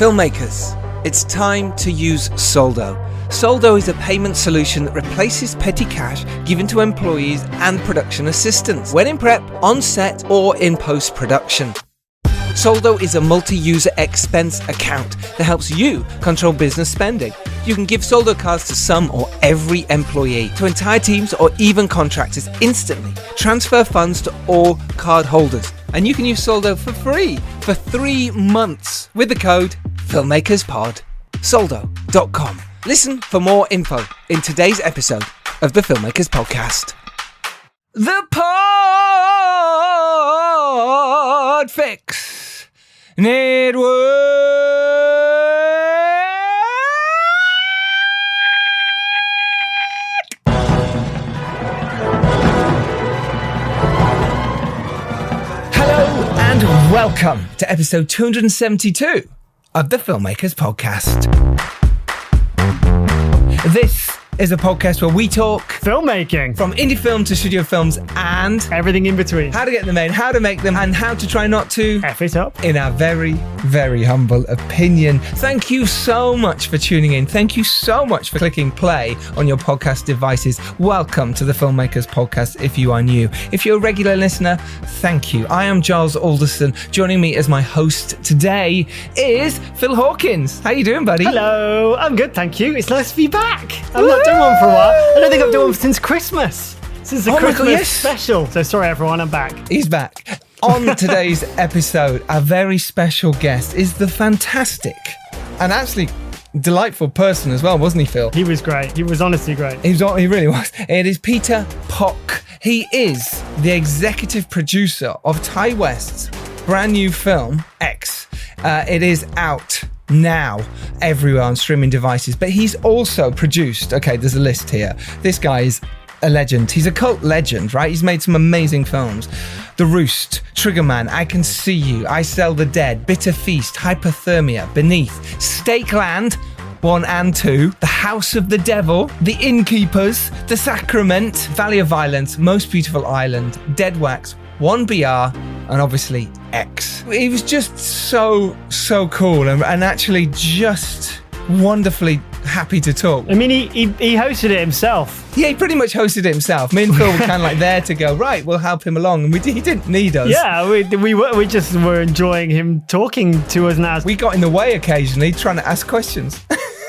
Filmmakers, it's time to use Soldo. Soldo is a payment solution that replaces petty cash given to employees and production assistants when in prep, on set, or in post-production. Soldo is a multi-user expense account that helps you control business spending. You can give Soldo cards to some or every employee, to entire teams or even contractors instantly. Transfer funds to all card holders. And you can use Soldo for free for 3 months with the code FilmmakersPod. Soldo.com. Listen for more info in today's episode of the Filmmakers Podcast. The Pod Fix Network. Hello and welcome to episode 272 of the Filmmakers Podcast. This is a podcast where we talk filmmaking, from indie film to studio films and everything in between. How to get them made, how to make them, and how to try not to F it up. In our very, very humble opinion. Thank you so much for tuning in. Thank you so much for clicking play on your podcast devices. Welcome to the Filmmakers Podcast if you are new. If you're a regular listener, thank you. I am Giles Alderson. Joining me as my host today is Phil Hawkins. How you doing, buddy? Hello, I'm good, thank you. It's nice to be back. I've not done one for a while. I don't think I've done one since Christmas. Since the Christmas special. So sorry everyone, I'm back. He's back. On today's episode, our very special guest is the fantastic and actually delightful person as well, wasn't he, Phil? He was great. He was honestly great. He really was. It is Peter Phok. He is the executive producer of Ty West's brand new film, X. It is out now everywhere on streaming devices, but he's also produced, okay, there's a list here. This guy is a legend. He's a cult legend, right? He's made some amazing films. The Roost, Triggerman, I Can See You, I Sell the Dead, Bitter Feast, Hypothermia, Beneath, Stakeland 1 and 2, The House of the Devil, The Innkeepers, The Sacrament, Valley of Violence, Most Beautiful Island, Dead Wax, 1BR, and obviously X. He was just so cool and actually just wonderfully happy to talk. I mean, he hosted it himself. Yeah, he pretty much hosted it himself. Me and Phil were kind of like there to go, right, we'll help him along. And he didn't need us. Yeah, we just were enjoying him talking to us now. We got in the way occasionally trying to ask questions.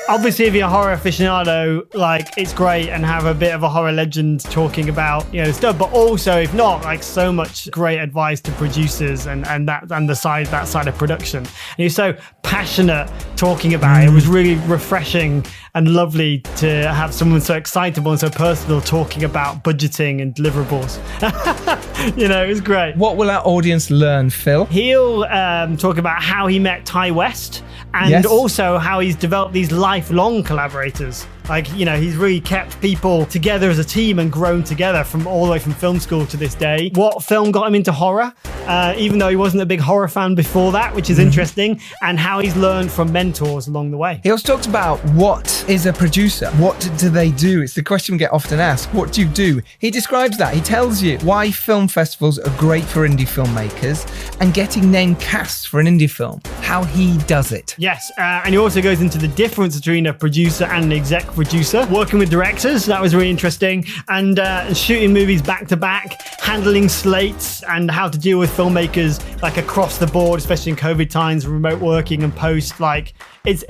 Obviously, if you're a horror aficionado, like, it's great and have a bit of a horror legend talking about, you know, stuff. But also, if not, like, so much great advice to producers and that side of production. And he's so passionate talking about it. It was really refreshing and lovely to have someone so excitable and so personal talking about budgeting and deliverables. You know, it was great. What will our audience learn, Phil? He'll talk about how he met Ty West and also how he's developed these lifelong collaborators. Like, you know, he's really kept people together as a team and grown together from all the way from film school to this day. What film got him into horror, even though he wasn't a big horror fan before that, which is interesting, and how he's learned from mentors along the way. He also talks about what is a producer? What do they do? It's the question we get often asked. What do you do? He describes that. He tells you why film festivals are great for indie filmmakers and getting named casts for an indie film. How he does it. Yes, and he also goes into the difference between a producer and an exec producer, working with directors, that was really interesting, and shooting movies back to back, handling slates, and how to deal with filmmakers like across the board, especially in COVID times, remote working and post. Like, it's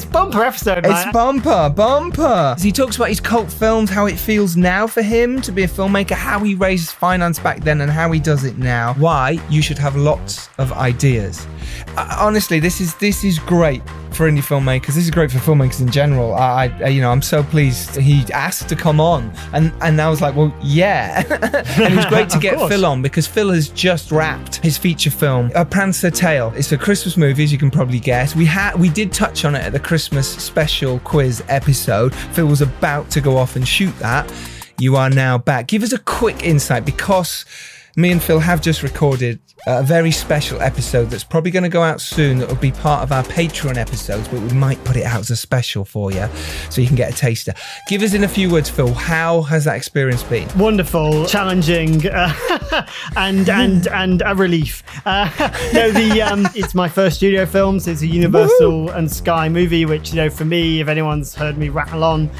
bumper episode, man. It's bumper. He talks about his cult films, how it feels now for him to be a filmmaker, how he raised finance back then and how he does it now, why you should have lots of ideas. Honestly, this is great for indie filmmakers. This is great for filmmakers in general. I'm so pleased he asked to come on, and I was like, well, yeah. And it was great to get Phil on because Phil has just wrapped his feature film, A Prancer Tale. It's a Christmas movie, as you can probably guess. We did touch on it at the Christmas special quiz episode. Phil was about to go off and shoot that. You are now back. Give us a quick insight because me and Phil have just recorded a very special episode that's probably going to go out soon. That will be part of our Patreon episodes, but we might put it out as a special for you so you can get a taster. Give us in a few words, Phil, how has that experience been? Wonderful, challenging, and a relief. It's my first studio film, so it's a Universal and Sky movie, which, for me, if anyone's heard me rattle on,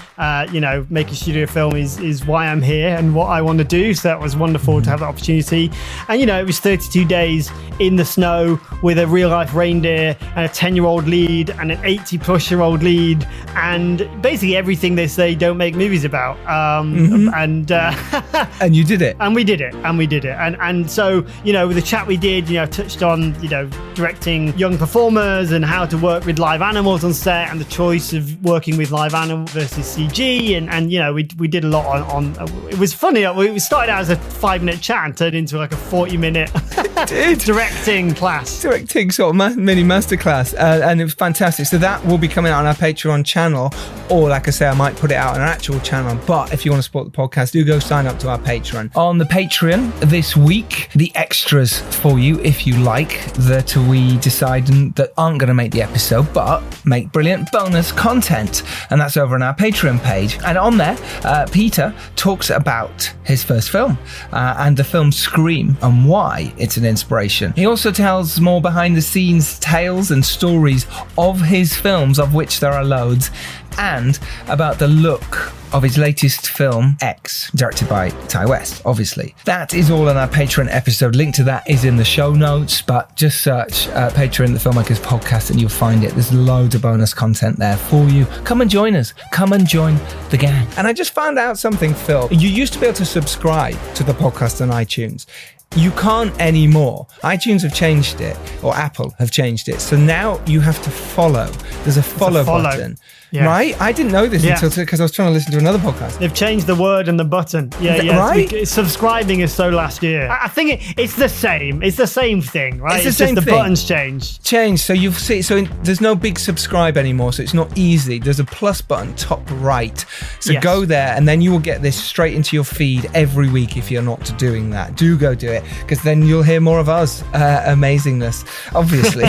making studio film is why I'm here and what I want to do. So that was wonderful to have the opportunity. And, it was 32 days in the snow with a real life reindeer and a 10-year-old lead and an 80-plus-year-old lead, and basically everything they say don't make movies about. And you did it. And we did it. And so, with the chat we did, touched on, directing young performers and how to work with live animals on set and the choice of working with live animal versus CG. And we did a lot on it was funny. We started out as a 5-minute chat and turned into like a 40-minute directing class. Directing sort of mini masterclass. And it was fantastic. So that will be coming out on our Patreon channel, or like I say, I might put it out on our actual channel. But if you want to support the podcast, do go sign up to our Patreon. On the Patreon this week, the extras for you, if you like, that we decide that aren't going to make the episode, but make brilliant bonus content. And that's over on our Patreon page. And on there, Peter talks about his first film and the film Scream and why it's an inspiration. He also tells more behind the scenes tales and stories of his films, of which there are loads, and about the look of his latest film, X, directed by Ty West, obviously. That is all on our Patreon episode. Link to that is in the show notes, but just search Patreon, the Filmmakers podcast, and you'll find it. There's loads of bonus content there for you. Come and join us. Come and join the gang. And I just found out something, Phil. You used to be able to subscribe to the podcast on iTunes. You can't anymore. iTunes have changed it, or Apple have changed it. So now you have to follow. There's a follow button. Yes. Right? I didn't know this until because I was trying to listen to another podcast. They've changed the word and the button. Right? Subscribing is so last year. I think it's the same. It's the same thing, right? It's the same just the thing. Buttons changed. So you've seen. So there's no big subscribe anymore. So it's not easy. There's a plus button top right. So go there, and then you will get this straight into your feed every week. If you're not doing that, do go do it, because then you'll hear more of us amazingness, obviously.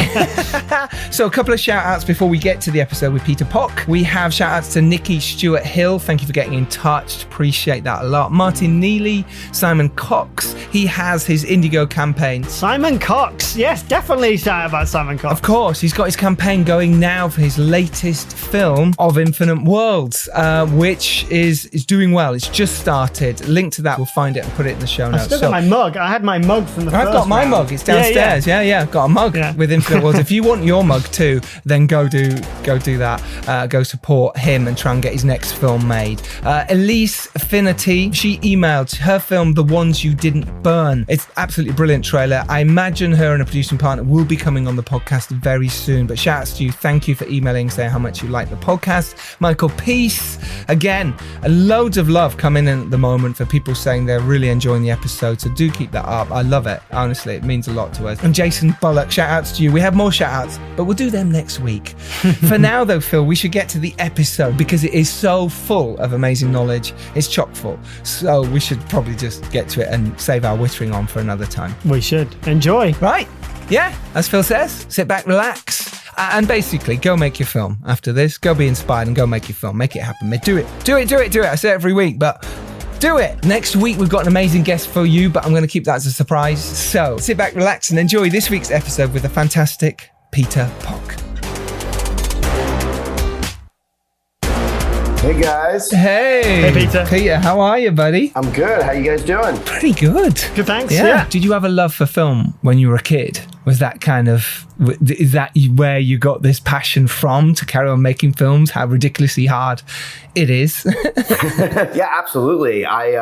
So a couple of shout outs before we get to the episode with Peter Phok. We have shout outs to Nikki Stewart Hill. Thank you for getting in touch. Appreciate that a lot. Martin Neely, Simon Cox. He has his Indigo campaign. Simon Cox. Yes, definitely shout out about Simon Cox. Of course. He's got his campaign going now for his latest film of Infinite Worlds, which is doing well. It's just started. Link to that. We'll find it and put it in the show notes. I've still got my mug. I had my mug from the first I've got my mug. It's downstairs. Yeah. Got a mug with Infinite Worlds. If you want your mug too, then go do that. Go support him and try and get his next film made. Elise Finity, she emailed her film The Ones You Didn't Burn. It's absolutely brilliant trailer. I imagine her and a producing partner will be coming on the podcast very soon, but shout outs to you. Thank you for emailing, saying how much you like the podcast. Michael Peace, again, loads of love coming in at the moment for people saying they're really enjoying the episode, so do keep that up. I love it. Honestly, it means a lot to us. And Jason Bullock, shout outs to you. We have more shout outs, but we'll do them next week. For now though, Phil, we should get to the episode because it is so full of amazing knowledge. It's chock full. So we should probably just get to it and save our whittering on for another time. We should. Enjoy. Right? Yeah, as Phil says, sit back, relax, and basically go make your film after this. Go be inspired and go make your film. Make it happen. Do it. I say it every week, but do it. Next week, we've got an amazing guest for you, but I'm going to keep that as a surprise. So sit back, relax, and enjoy this week's episode with the fantastic Peter Phok. Hey guys. Hey Peter. Peter, how are you, buddy? I'm good. How you guys doing? Pretty good. Good, thanks. Yeah. Did you have a love for film when you were a kid? Was that is that where you got this passion from to carry on making films? How ridiculously hard it is. Yeah, absolutely. I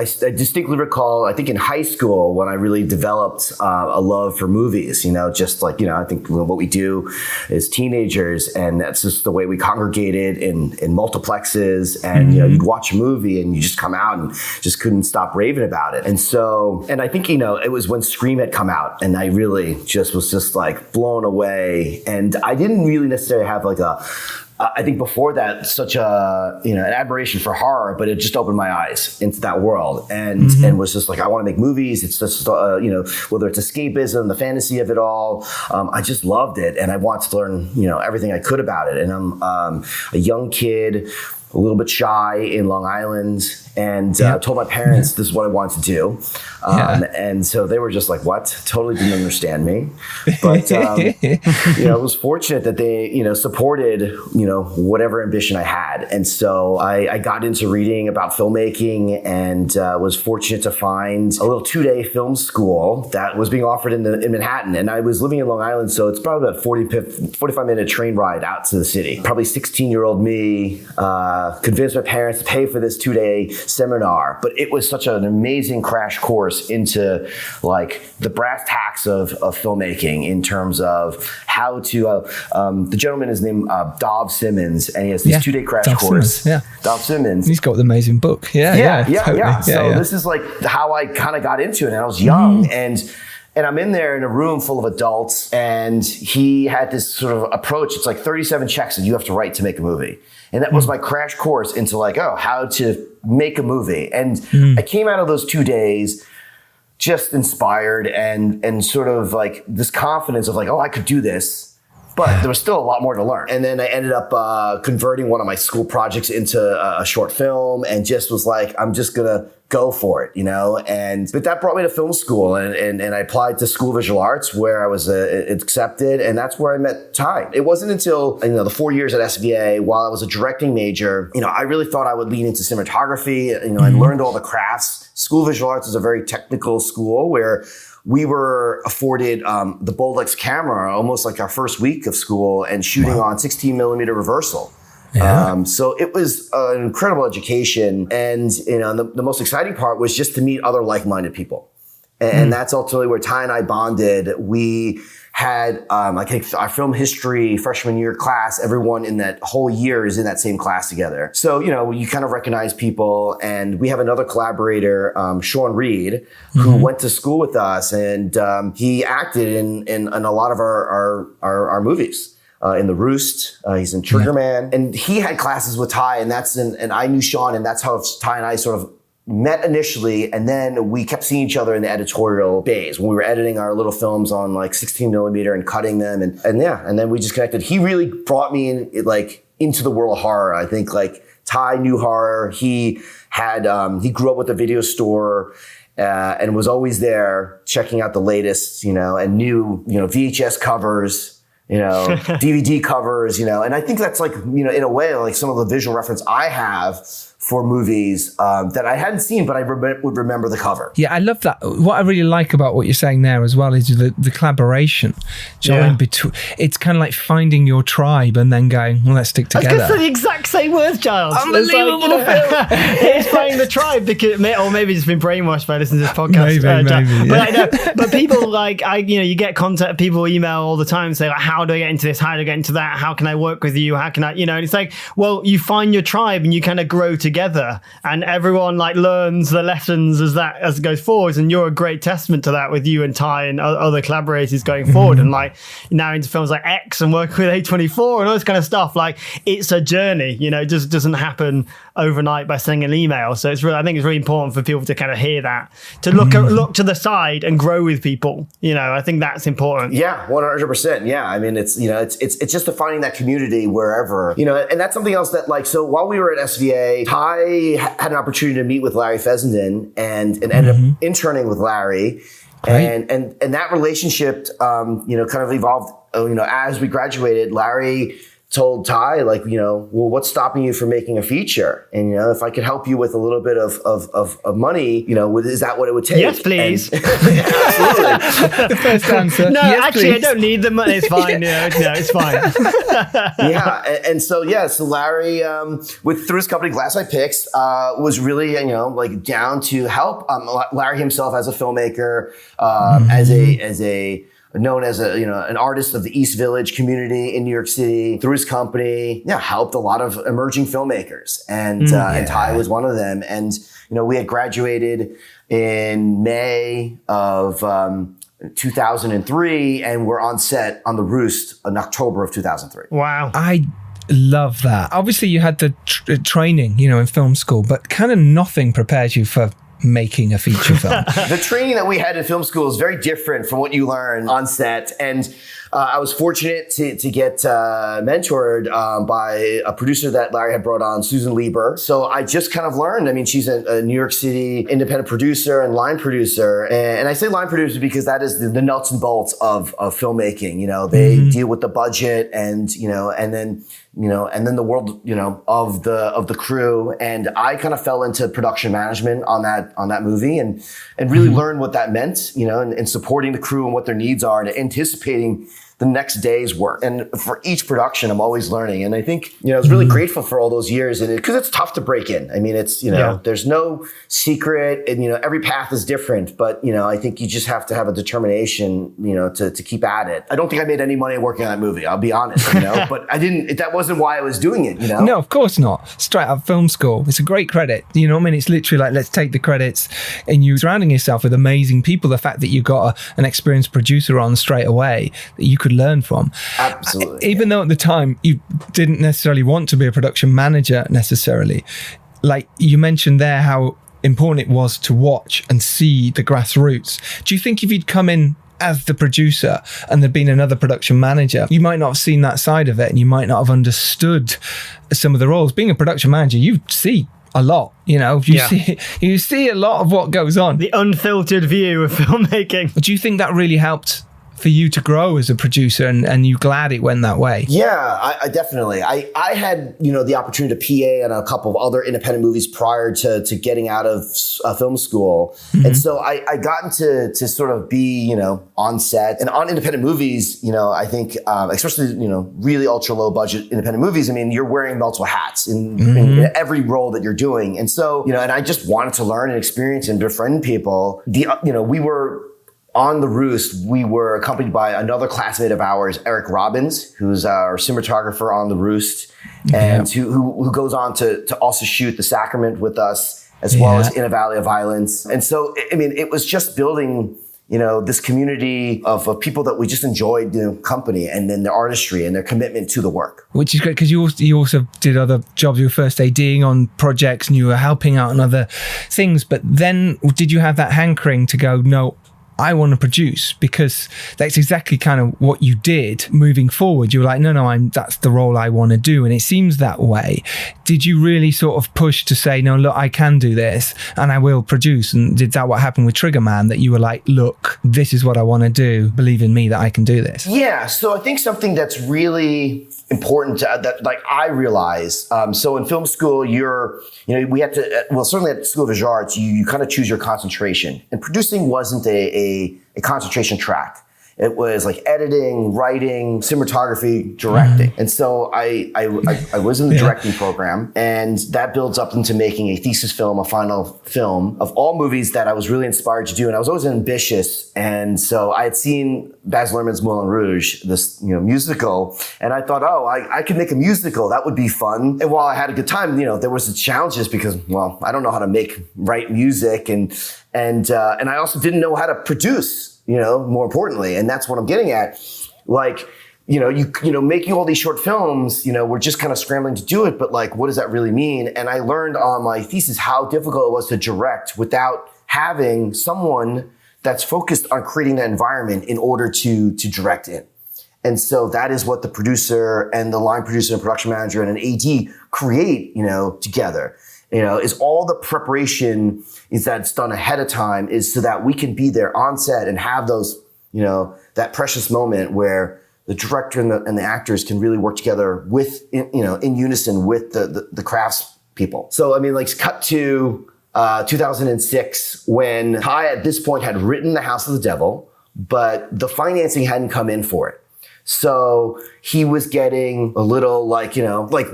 distinctly recall, I think in high school when I really developed a love for movies, just like, I think what we do as teenagers, and that's just the way we congregated in multiplexes, and, you'd watch a movie and you just come out and just couldn't stop raving about it. And I think, it was when Scream had come out, and I really was just like blown away. And I didn't really necessarily have like I think before that, such a, an admiration for horror, but it just opened my eyes into that world and was just like, I want to make movies. It's just, whether it's escapism, the fantasy of it all. I just loved it. And I wanted to learn, everything I could about it. And I'm a young kid, a little bit shy in Long Island, and told my parents this is what I wanted to do. And so they were just like, what? Totally didn't understand me. But, I was fortunate that they, supported, whatever ambition I had. And so I got into reading about filmmaking and was fortunate to find a little 2-day film school that was being offered in Manhattan. And I was living in Long Island, so it's probably about 45-minute train ride out to the city. Probably 16-year-old me convinced my parents to pay for this 2-day seminar, but it was such an amazing crash course into like the brass tacks of filmmaking in terms of how to, the gentleman is named Dov Simmons, and he has this 2-day crash course. Dov Simmons. He's got the amazing book. Totally. So this is like how I kind of got into it. And I was young and I'm in there in a room full of adults, and he had this sort of approach. It's like 37 checks that you have to write to make a movie. And that was my crash course into like, how to make a movie. And I came out of those 2 days just inspired and sort of like this confidence of like, I could do this. But there was still a lot more to learn. And then I ended up converting one of my school projects into a short film and just was like, I'm just going to go for it, but that brought me to film school and I applied to School of Visual Arts where I was accepted, and that's where I met Ty. It wasn't until, the 4 years at SVA while I was a directing major, I really thought I would lean into cinematography. I learned all the crafts. School of Visual Arts is a very technical school where we were afforded the Bolex camera almost like our first week of school and shooting on 16 millimeter reversal. So it was an incredible education. And, the most exciting part was just to meet other like-minded people. And that's ultimately where Ty and I bonded. We had, I think our film history freshman year class, everyone in that whole year is in that same class together. So, you kind of recognize people. And we have another collaborator, Sean Reed, who went to school with us, and he acted in a lot of our movies. In The Roost, he's in Triggerman, and he had classes with Ty, and I knew Sean, and that's how Ty and I sort of met initially, and then we kept seeing each other in the editorial days when we were editing our little films on like 16 millimeter and cutting them, and then we just connected. He really brought me into the world of horror. I think like Ty knew horror. He had he grew up with a video store. And was always there checking out the latest, and knew, VHS covers, DVD covers, and I think that's like, in a way, like some of the visual reference I have for movies that I hadn't seen, but I would remember the cover. Yeah, I love that. What I really like about what you're saying there as well is the collaboration. It's kind of like finding your tribe and then going, well, let's stick together. I was going to say the exact same words, Giles. Unbelievable. It's finding the tribe, because, or maybe it's been brainwashed by listening to this podcast. Maybe. But I know, but people you get contact, people email all the time, say like, how do I get into this? How do I get into that? How can I work with you? How can I, and it's like, well, you find your tribe and you kind of grow together, and everyone like learns the lessons as it goes forwards, and you're a great testament to that with you and Ty and other collaborators going forward, and like now into films like X and working with A24 and all this kind of stuff. Like it's a journey, it just doesn't happen overnight by sending an email. So it's really, I think it's really important for people to kind of hear that, to look to the side and grow with people. I think that's important. Yeah, 100%. Yeah, I mean it's it's just finding that community wherever, and that's something else that like, so while we were at SVA, Ty had an opportunity to meet with Larry Fessenden and ended up interning with Larry. Right. And that relationship, kind of evolved, as we graduated. Larry told Ty, like, well, what's stopping you from making a feature? And, if I could help you with a little bit of money, is that what it would take? Yes, please. Absolutely. The first answer. No, yes, actually, please. I don't need the money. It's fine. No, it's fine. So Larry, through his company Glass Eye Pix, was really, down to help. Larry himself as a filmmaker, as a known as an artist of the East Village community in New York City, through his company, helped a lot of emerging filmmakers, and Ty was one of them. And we had graduated in May of 2003, and we're on set on The Roost in October of 2003. Wow. Love that. Obviously, you had the training, in film school, but kind of nothing prepares you for making a feature film. The training that we had in film school is very different from what you learn on set. And I was fortunate to get mentored by a producer that Larry had brought on, Susan Lieber. So I just kind of learned. I mean, she's a New York City independent producer and line producer. And I say line producer because that is the nuts and bolts of filmmaking. They deal with the budget and then the world, of the crew. And I kind of fell into production management on that movie and really learned what that meant, and supporting the crew and what their needs are and anticipating the next day's work. And for each production, I'm always learning. And I think, I was really grateful for all those years, and because it's tough to break in. I mean, it's, there's no secret, and, every path is different, but, I think you just have to have a determination, to keep at it. I don't think I made any money working on that movie, I'll be honest, but that wasn't why I was doing it, No, of course not. Straight out of film school. It's a great credit. It's literally like, let's take the credits, and you surrounding yourself with amazing people. The fact that you got an experienced producer on straight away that you could learn from. Absolutely. Even though at the time you didn't necessarily want to be a production manager necessarily, like you mentioned there how important it was to watch and see the grassroots. Do you think if you'd come in as the producer and there'd been another production manager, you might not have seen that side of it, and you might not have understood some of the roles? Being a production manager, you see a lot, you see a lot of what goes on. The unfiltered view of filmmaking. Do you think that really helped for you to grow as a producer, and you glad it went that way? Yeah, I definitely. I had, the opportunity to PA on a couple of other independent movies prior to getting out of film school. And so I got to sort of be, on set and on independent movies, I think, especially, really ultra low budget independent movies. I mean, you're wearing multiple hats in every role that you're doing. And so, and I just wanted to learn and experience and befriend people. We were on the Roost, we were accompanied by another classmate of ours, Eric Robbins, who's our cinematographer on the Roost, and who goes on to also shoot The Sacrament with us, as well as In a Valley of Violence. And so, I mean, it was just building, this community of people that we just enjoyed, company, and then their artistry and their commitment to the work. Which is great, because you also did other jobs. You were first ADing on projects and you were helping out on other things. But then did you have that hankering to go, no, I want to produce? Because that's exactly kind of what you did moving forward. You were like, no, that's the role I want to do. And it seems that way. Did you really sort of push to say, no, look, I can do this and I will produce? And did that what happened with Trigger Man, that you were like, look, this is what I want to do. Believe in me that I can do this? Yeah. So I think something that's really important that like I realize. So in film school, we had to, certainly at School of Visual Arts, you kind of choose your concentration, and producing wasn't a concentration track. It was like editing, writing, cinematography, directing. And so I was in the directing program, and that builds up into making a thesis film, a final film of all movies that I was really inspired to do. And I was always ambitious. And so I had seen Baz Luhrmann's Moulin Rouge, this, musical. And I thought, I could make a musical. That would be fun. And while I had a good time, there was the challenges because, I don't know how to write music. And I also didn't know how to produce, more importantly. And that's what I'm getting at. Like, making all these short films, we're just kind of scrambling to do it. But like, what does that really mean? And I learned on my thesis how difficult it was to direct without having someone that's focused on creating that environment in order to direct it. And so that is what the producer and the line producer and production manager and an AD create, together. Is all the preparation is that it's done ahead of time, is so that we can be there on set and have those, that precious moment where the director and the actors can really work together with, in unison with the crafts people. So, I mean, like, cut to 2006, when Ty at this point had written The House of the Devil, but the financing hadn't come in for it. So he was getting a little like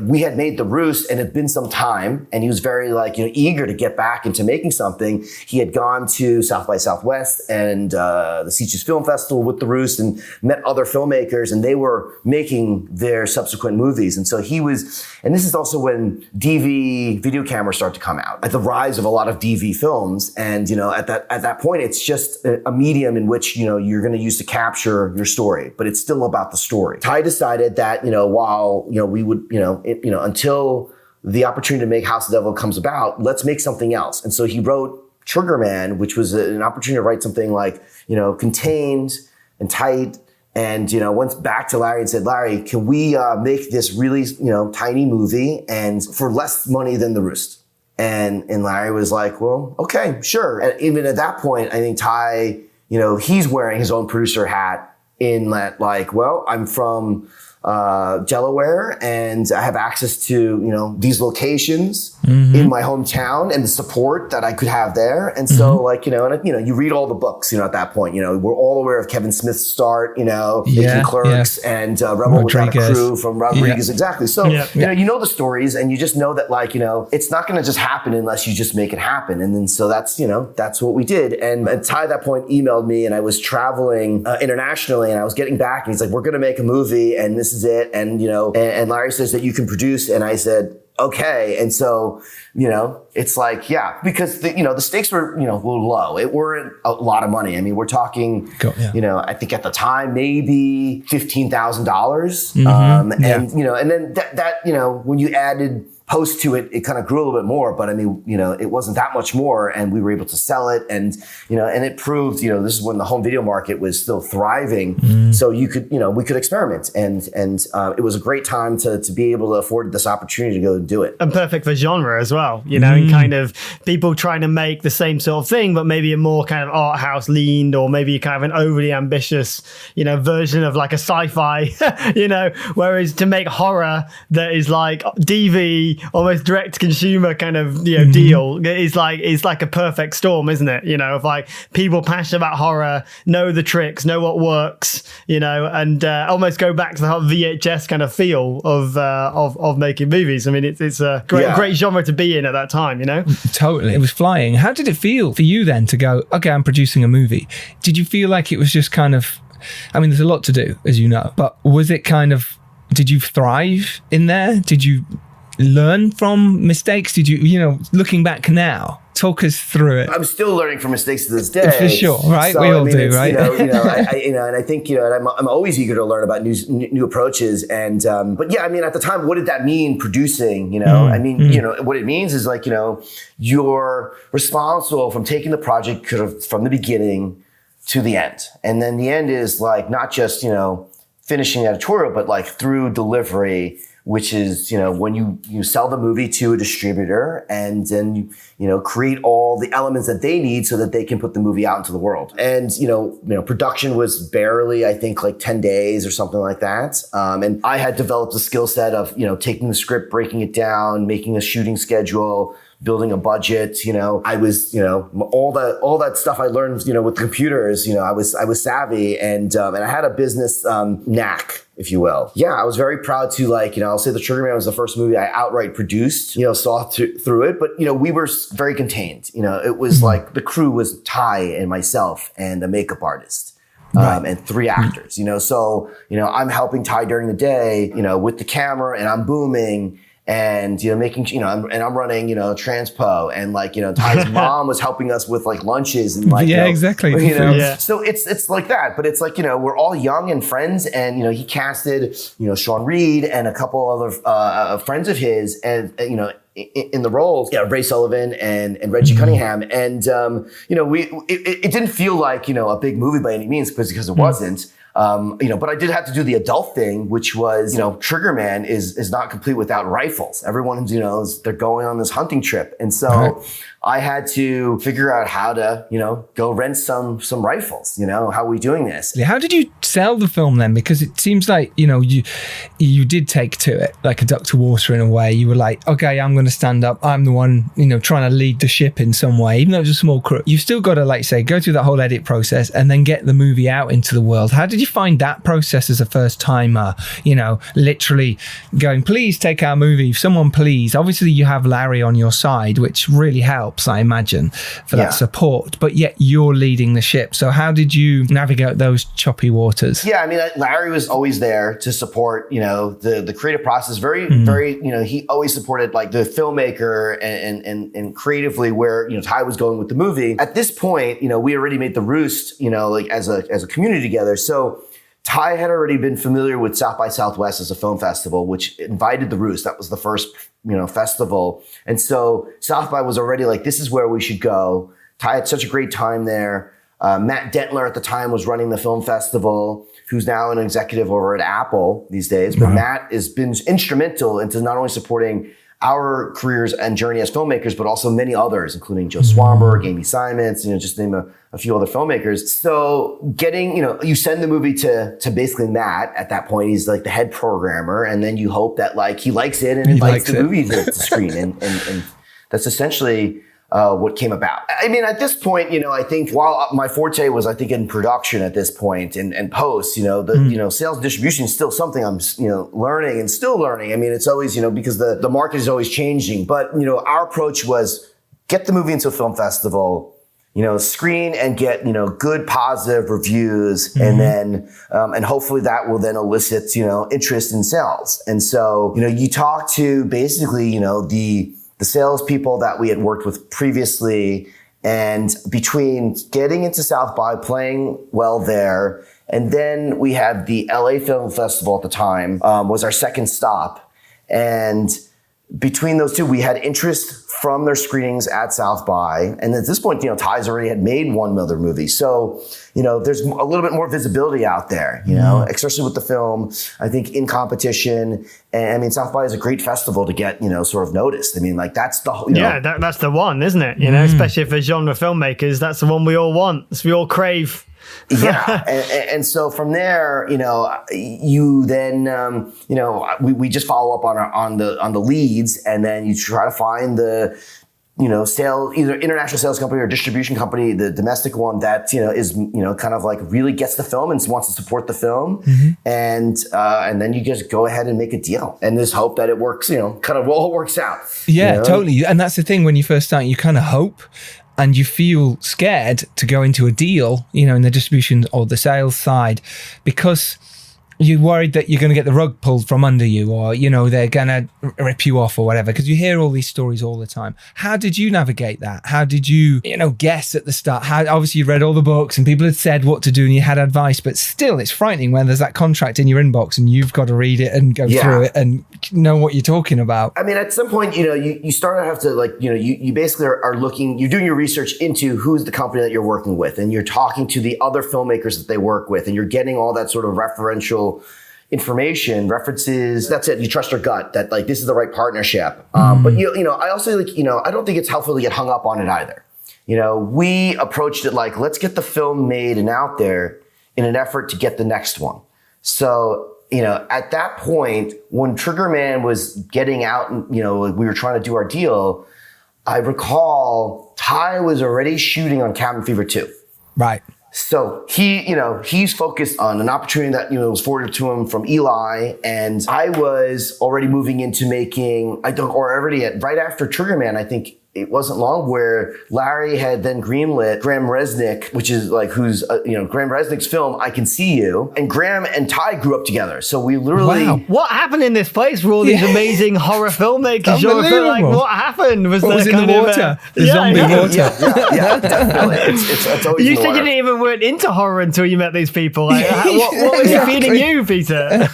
we had made The Roost and it had been some time, and he was very eager to get back into making something. He had gone to South by Southwest and the Sitges Film Festival with The Roost and met other filmmakers, and they were making their subsequent movies. And so and this is also when DV video cameras start to come out, at the rise of a lot of DV films. And, at that point, it's just a medium in which, you're going to use to capture your story, but it's still about the story. Ty decided that, while, we would, until the opportunity to make House of the Devil comes about, let's make something else. And so he wrote Triggerman, which was an opportunity to write something like, contained and tight. And, went back to Larry and said, Larry, can we make this really, tiny movie and for less money than The Roost? And Larry was like, well, okay, sure. And even at that point, I think Ty, he's wearing his own producer hat in that, like, well, I'm from Delaware, and I have access to, these locations in my hometown and the support that I could have there. And so you read all the books, at that point, we're all aware of Kevin Smith's start, making Clerks and Rebel Without a Crew from Rodriguez. Exactly. So, you know the stories, and you just know that, like, it's not going to just happen unless you just make it happen. And then, so that's what we did. And Ty at that point emailed me, and I was traveling internationally, and I was getting back, and he's like, we're going to make a movie, and this is it. And, and Larry says that you can produce. And I said, okay. And so, it's like, yeah, because the stakes were, low. It weren't a lot of money. I mean, we're talking, I think at the time, maybe $15,000. And then that, when you added post to it, it kind of grew a little bit more, but I mean, it wasn't that much more, and we were able to sell it. And, and it proved, this is when the home video market was still thriving. So you could, we could experiment, and it was a great time to be able to afford this opportunity to go and do it. And perfect for genre as well, and kind of people trying to make the same sort of thing, but maybe a more kind of art house leaned, or maybe kind of an overly ambitious, version of like a sci-fi, whereas to make horror that is like DV, almost direct consumer kind of deal is like a perfect storm, isn't it? Of like people passionate about horror, know the tricks, know what works, and almost go back to the whole VHS kind of feel of making movies. I mean, it's a great genre to be in at that time, Totally. It was flying. How did it feel for you then to go, okay, I'm producing a movie? Did you feel like it was just kind of, I mean, there's a lot to do, as you know, but was it kind of, did you thrive in there? Did you learn from mistakes? Did you, looking back now, talk us through it? I'm still learning from mistakes to this day. For sure, right? So, we all do, right? And I think, and I'm always eager to learn about new approaches. And, but yeah, I mean, at the time, what did that mean, producing, I mean, what it means is like, you're responsible from taking the project from the beginning to the end. And then the end is like, not just, finishing the editorial, but like through delivery, which is, when you sell the movie to a distributor, and then you create all the elements that they need so that they can put the movie out into the world. And, production was barely, I think, like 10 days or something like that. And I had developed a skill set of, taking the script, breaking it down, making a shooting schedule, building a budget. I was, all that stuff I learned, with computers, I was savvy, and I had a business, knack, if you will. Yeah, I was very proud to, like, I'll say The Triggerman was the first movie I outright produced, saw through it. But, we were very contained. It was like the crew was Ty and myself and a makeup artist. And 3 actors, so, I'm helping Ty during the day, with the camera, and I'm booming. And, making, and I'm running, transpo, and like, Ty's mom was helping us with like lunches and like, exactly. So it's like that, but it's like, we're all young and friends, and, he casted, Sean Reed and a couple other, friends of his, and, in the roles, Ray Sullivan and Reggie Cunningham. And, it didn't feel like, a big movie by any means, because it wasn't. But I did have to do the adult thing, which was, Triggerman is not complete without rifles. Everyone, they're going on this hunting trip. And so I had to figure out how to, go rent some rifles. How are we doing this? How did you sell the film then? Because it seems like, you did take to it like a duck to water in a way. You were like, okay, I'm going to stand up. I'm the one, trying to lead the ship in some way, even though it's a small crew. You've still got to, like, say, go through that whole edit process and then get the movie out into the world. How did you find that process as a first timer? Literally going, please take our movie. Someone please. Obviously, you have Larry on your side, which really helps, I imagine, for that support. But yet you're leading the ship. So how did you navigate those choppy waters? Yeah, I mean, Larry was always there to support, the creative process. Very, he always supported like the filmmaker and creatively where, Ty was going with the movie. At this point, we already made The Roost, like as a community together. So Ty had already been familiar with South by Southwest as a film festival, which invited the Roost. That was the first, festival. And so South by was already like, this is where we should go. Ty had such a great time there. Matt Dentler at the time was running the film festival, who's now an executive over at Apple these days. But Matt has been instrumental into not only supporting our careers and journey as filmmakers, but also many others, including Joe Swanberg, Amy Simons, just name a few other filmmakers. So getting, you send the movie to basically Matt at that point. He's like the head programmer. And then you hope that like he likes it and invites the movie to screen. And that's essentially what came about. I mean, at this point, I think while my forte was, I think, in production at this point and post, sales and distribution is still something I'm, learning and still learning. I mean, it's always, because the market is always changing. But, our approach was get the movie into a film festival, screen and get, good positive reviews. And then, and hopefully that will then elicit, interest in sales. And so, you talk to basically, the salespeople that we had worked with previously, and between getting into South by, playing well there, and then we had the LA Film Festival at the time, was our second stop. And between those two, we had interest from their screenings at South by. And at this point, Ty's already had made one other movie. So, there's a little bit more visibility out there, especially with the film, I think, in competition. And I mean, South by is a great festival to get, sort of noticed. I mean, like that's the whole, that's the one, isn't it? Especially for genre filmmakers, that's the one we all want. We all crave. Yeah. and so from there, you then, we just follow up on the leads, and then you try to find the, either international sales company or distribution company, the domestic one that, is, kind of like really gets the film and wants to support the film. And then you just go ahead and make a deal and just hope that it works, kind of all works out. Yeah, totally. And that's the thing, when you first start, you kind of hope. And you feel scared to go into a deal, in the distribution or the sales side, because you're worried that you're going to get the rug pulled from under you, or, they're going to rip you off or whatever, because you hear all these stories all the time. How did you navigate that? How did you, guess at the start? Obviously you read all the books and people had said what to do and you had advice, but still it's frightening when there's that contract in your inbox and you've got to read it and go through it and know what you're talking about. I mean, at some point, you start to have to you basically are looking, you're doing your research into who's the company that you're working with, and you're talking to the other filmmakers that they work with, and you're getting all that sort of referential information, references. That's it. You trust your gut that like this is the right partnership. But I also I don't think it's helpful to get hung up on it either. We approached it like, let's get the film made and out there in an effort to get the next one. So, at that point, when Triggerman was getting out and, we were trying to do our deal, I recall Ty was already shooting on Cabin Fever 2. Right. So he's focused on an opportunity that, was forwarded to him from Eli. And I was already moving into making, right after Triggerman, I think it wasn't long where Larry had then greenlit Graham Resnick, which is like, who's, Graham Resnick's film, I Can See You. And Graham and Ty grew up together. So we literally... Wow. What happened in this place for all these amazing horror filmmakers? Like, what happened? Was in the water? The zombie water. Yeah, definitely. It's always you said you didn't even went into horror until you met these people. Like, what was feeding you, Peter?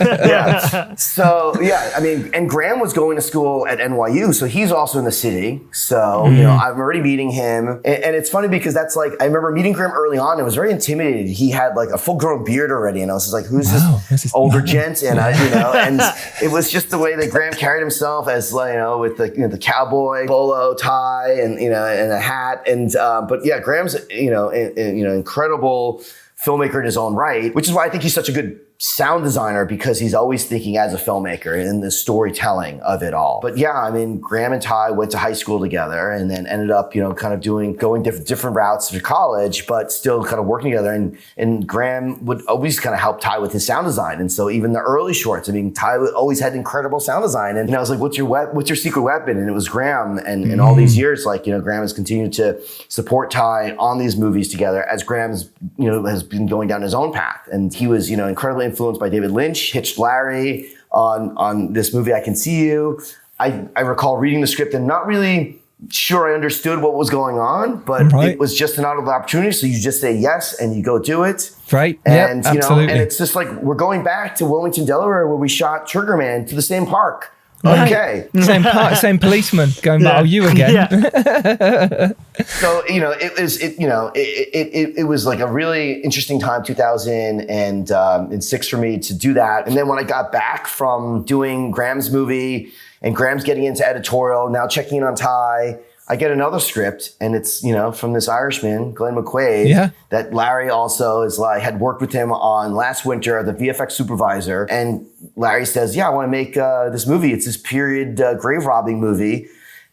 So, I mean, and Graham was going to school at NYU, so he's also in the city. So, I'm already meeting him. And it's funny because that's like, I remember meeting Graham early on. It was very intimidated. He had like a full grown beard already. And I was just like, who's this older gent? And and it was just the way that Graham carried himself as, with the cowboy bolo tie and, and a hat. And, but yeah, Graham's, incredible filmmaker in his own right, which is why I think he's such a good sound designer, because he's always thinking as a filmmaker in the storytelling of it all. But yeah, I mean, Graham and Ty went to high school together and then ended up, kind of going different routes to college, but still kind of working together. And Graham would always kind of help Ty with his sound design. And so even the early shorts, I mean, Ty always had incredible sound design. And I was like, what's your secret weapon? And it was Graham. And all these years, Graham has continued to support Ty on these movies together as Graham's, has been going down his own path. And he was, incredibly influenced by David Lynch, hitched Larry on this movie, I Can See You. I recall reading the script and not really sure I understood what was going on, but it was just an opportunity. So you just say yes and you go do it. Right. And, yep, you know, and it's just like, we're going back to Wilmington, Delaware, where we shot Triggerman, to the same park. Right. Okay. Same park, same policeman going, oh, you again. Yeah. So, you know, it was like a really interesting time, 2006 for me to do that. And then when I got back from doing Graham's movie, and Graham's getting into editorial, now checking in on Ty, I get another script, and it's, you know, from this Irishman, Glenn McQuaid, that Larry also is like, had worked with him on last winter, the VFX supervisor. And Larry says, yeah, I want to make this movie. It's this period grave robbing movie.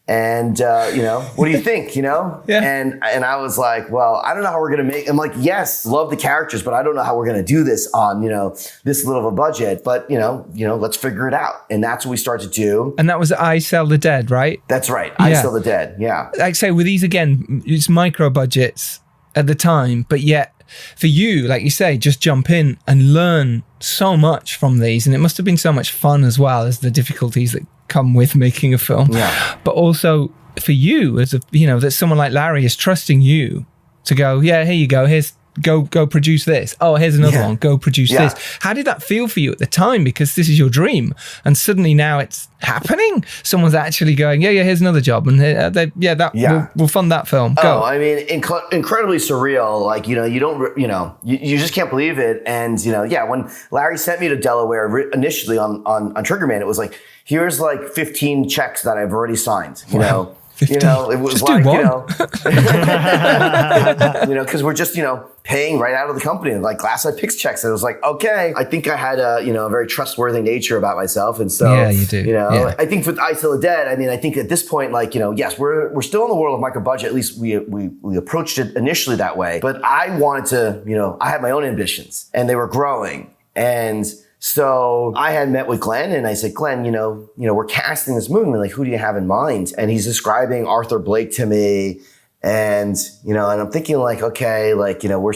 And, you know, what do you think, you know? And I was like, well, I don't know how we're going to make, I'm like, yes, love the characters, but I don't know how we're going to do this on, you know, this little of a budget, but you know, let's figure it out. And that's what we started to do. And that was I Sell the Dead, right? That's right. I Sell the Dead. Yeah. Like I say, with these, again, it's micro budgets at the time, but yet for you, like you say, just jump in and learn so much from these. And it must have been so much fun as well as the difficulties that come with making a film. Yeah. But also for you, as a, you know, that someone like Larry is trusting you to go, yeah, here you go, here's go produce this. Oh, here's another one, go produce this. How did that feel for you at the time? Because this is your dream, and suddenly now it's happening. Someone's actually going, yeah, here's another job, and we'll fund that film. Go. Oh, I mean, incredibly surreal. Like, you know, you don't, you know, you just can't believe it. And, you know, when Larry sent me to Delaware initially on Triggerman, it was like, here's like 15 checks that I've already signed, you know. 15. You know, it was just like, you know, you know, because we're just, you know, paying right out of the company, like Glasseye Picks checks. And it was like, okay, I think I had a, you know, a very trustworthy nature about myself. And so, you do. You know, I think with I Sell the Dead, I mean, I think at this point, like, you know, yes, we're still in the world of micro budget. At least we approached it initially that way. But I wanted to, you know, I had my own ambitions, and they were growing. And so I had met with Glenn, and I said, Glenn, you know, we're casting this movie. Like, who do you have in mind? And he's describing Arthur Blake to me. And, you know, and I'm thinking like, okay, like, you know, we're